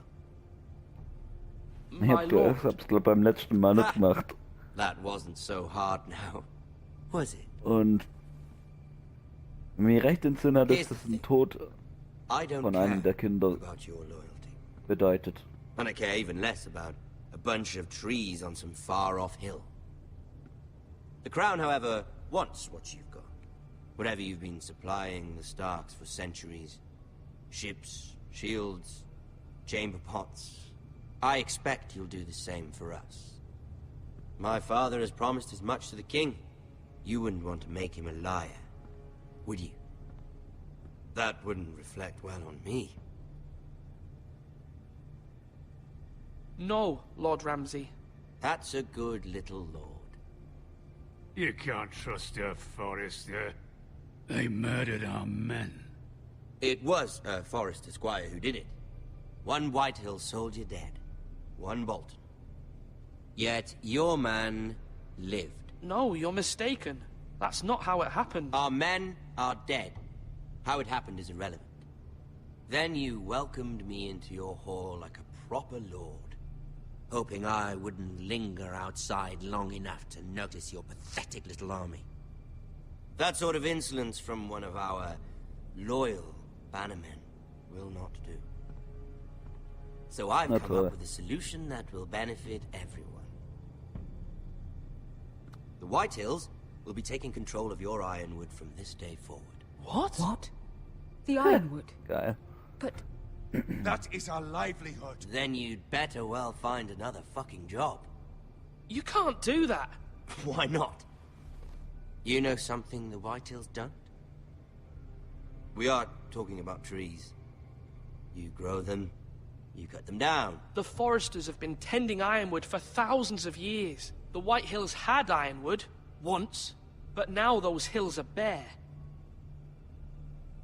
Ich hab's glaub beim letzten Mal nicht gemacht. That wasn't so hard now, was it? Und wenn mich recht entsinne, ist das ein Tod von einem der Kinder bedeutet. And I care even less about a bunch of trees on some far-off hill. The Crown, however, wants what you've got. Whatever you've been supplying the Starks for centuries. Ships, shields, chamber pots. I expect you'll do the same for us. My father has promised as much to the king. You wouldn't want to make him a liar, would you? That wouldn't reflect well on me. No, Lord Ramsay. That's a good little lord. You can't trust a Forester. They murdered our men. It was a Forester squire who did it. One Whitehill soldier dead. One Bolton. Yet your man lived. No, you're mistaken. That's not how it happened. Our men are dead. How it happened is irrelevant. Then you welcomed me into your hall like a proper lord, hoping I wouldn't linger outside long enough to notice your pathetic little army. That sort of insolence from one of our loyal bannermen will not do. So I've come up with a solution that will benefit everyone. The Whitehills will be taking control of your ironwood from this day forward. What? What? The ironwood? Geil. But... That is our livelihood. Then you'd better well find another fucking job. You can't do that. Why not? You know something the Whitehills don't? We are talking about trees. You grow them, you cut them down. The Foresters have been tending ironwood for thousands of years. The Whitehills had ironwood, once, but now those hills are bare.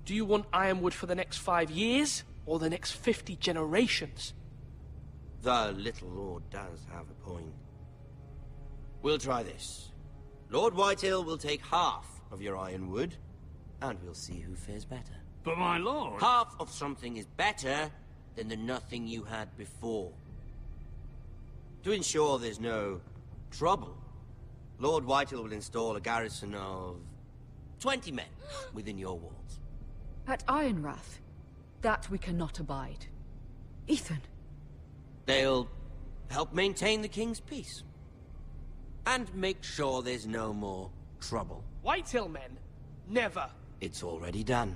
Do you want ironwood for the next 5 years, or the next 50 generations? The little lord does have a point. We'll try this. Lord Whitehill will take half of your ironwood, and we'll see who fares better. But my lord... Half of something is better than the nothing you had before. To ensure there's no trouble, Lord Whitehill will install a garrison of 20 men within your walls. At Ironrath? That we cannot abide. Ethan. They'll help maintain the king's peace. And make sure there's no more trouble. Whitehill men? Never. It's already done.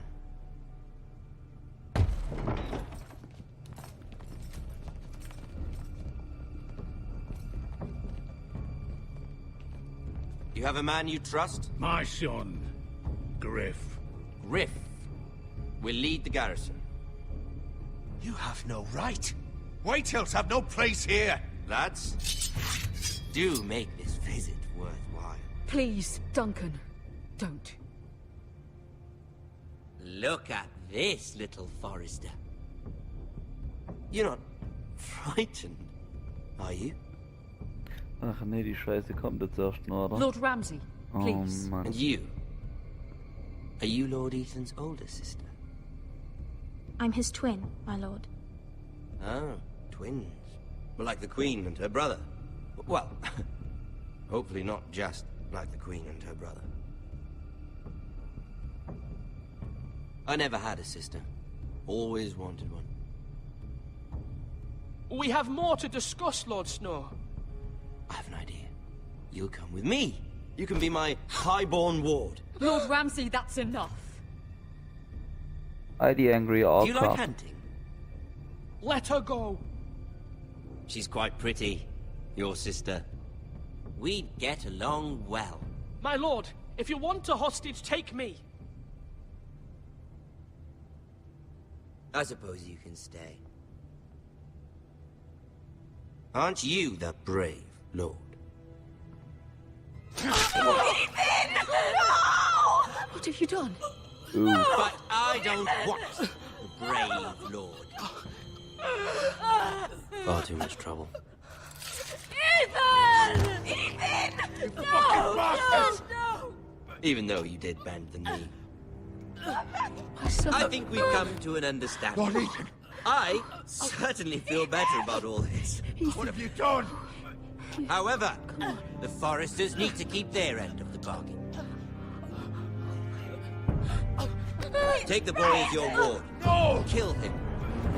You have a man you trust? My son, Griff. Griff will lead the garrison. You have no right. Whitehills have no place here. Lads, do make this visit worthwhile. Please, Duncan, don't. Look at this, little Forrester. You're not frightened, are you? Ach nee, die Scheiße kommt jetzt erst noch, oder? Lord Ramsay, please. Oh, Mann. And you? Are you Lord Ethan's older sister? I'm his twin, my lord. Oh, twins. Well, like the Queen and her brother. Well, hopefully not just like the Queen and her brother. I never had a sister. Always wanted one. We have more to discuss, Lord Snow. I have an idea. You'll come with me. You can be my highborn ward. Lord Ramsay, that's enough. I the angry Do you like Orca. hunting? Let her go. She's quite pretty, your sister. We'd get along well. My lord, if you want a hostage, take me. I suppose you can stay. Aren't you the brave lord? Ethan! No! What have you done? Ooh. But I don't want the brave lord. Far too much trouble. Ethan! Ethan! You fucking bastards! No! Even though you did bend the knee. My son. I think we've come to an understanding. Lord Ethan! I certainly feel better about all this. What have you done? However, the Foresters need to keep their end of the bargain. Take the boy as your ward. No! Kill him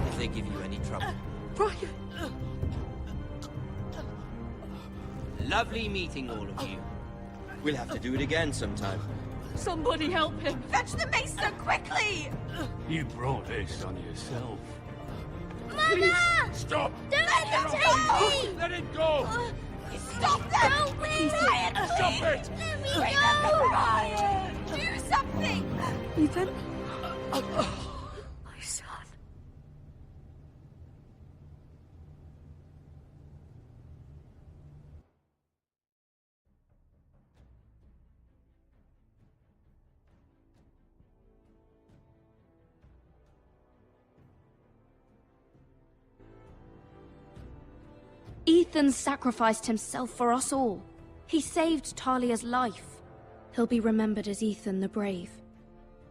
if they give you any trouble. Brian! Lovely meeting all of you. We'll have to do it again sometime. Somebody help him! Fetch the maester, quickly! You brought this on yourself. Mother! Stop! Don't let them take me! Let it go! Stop them! Help me! Ryan, Stop please! it! Let me Remember go! Ryan! Do something! Ethan? My son. Ethan sacrificed himself for us all. He saved Talia's life. He'll be remembered as Ethan the Brave.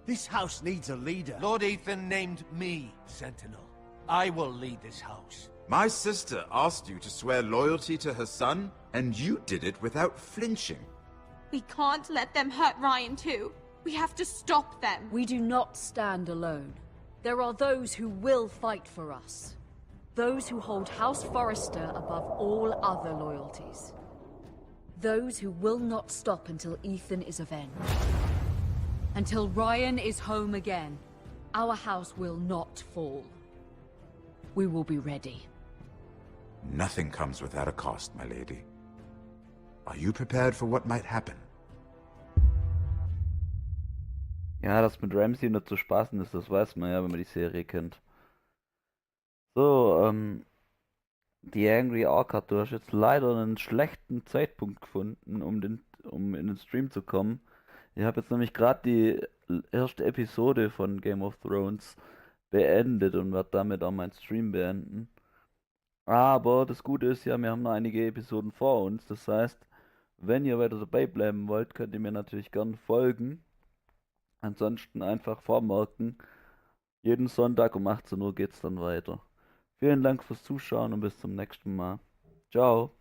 This house needs a leader. Lord Ethan named me Sentinel. I will lead this house. My sister asked you to swear loyalty to her son, and you did it without flinching. We can't let them hurt Ryan too. We have to stop them. We do not stand alone. There are those who will fight for us. Those who hold House Forrester above all other loyalties. Those who will not stop until Ethan is avenged. Until Ryan is home again, our house will not fall. We will be ready. Nothing comes without a cost, my lady. Are you prepared for what might happen? Ja, das mit Ramsay nicht zu spaßen ist, das weiß man ja, wenn man die Serie kennt. So, die Angry Orca, du hast jetzt leider einen schlechten Zeitpunkt gefunden, um in den Stream zu kommen. Ich habe jetzt nämlich gerade die erste Episode von Game of Thrones beendet und werde damit auch meinen Stream beenden. Aber das Gute ist ja, wir haben noch einige Episoden vor uns. Das heißt, wenn ihr weiter dabei bleiben wollt, könnt ihr mir natürlich gern folgen. Ansonsten einfach vormerken, jeden Sonntag um 18 Uhr geht's dann weiter. Vielen Dank fürs Zuschauen und bis zum nächsten Mal. Ciao.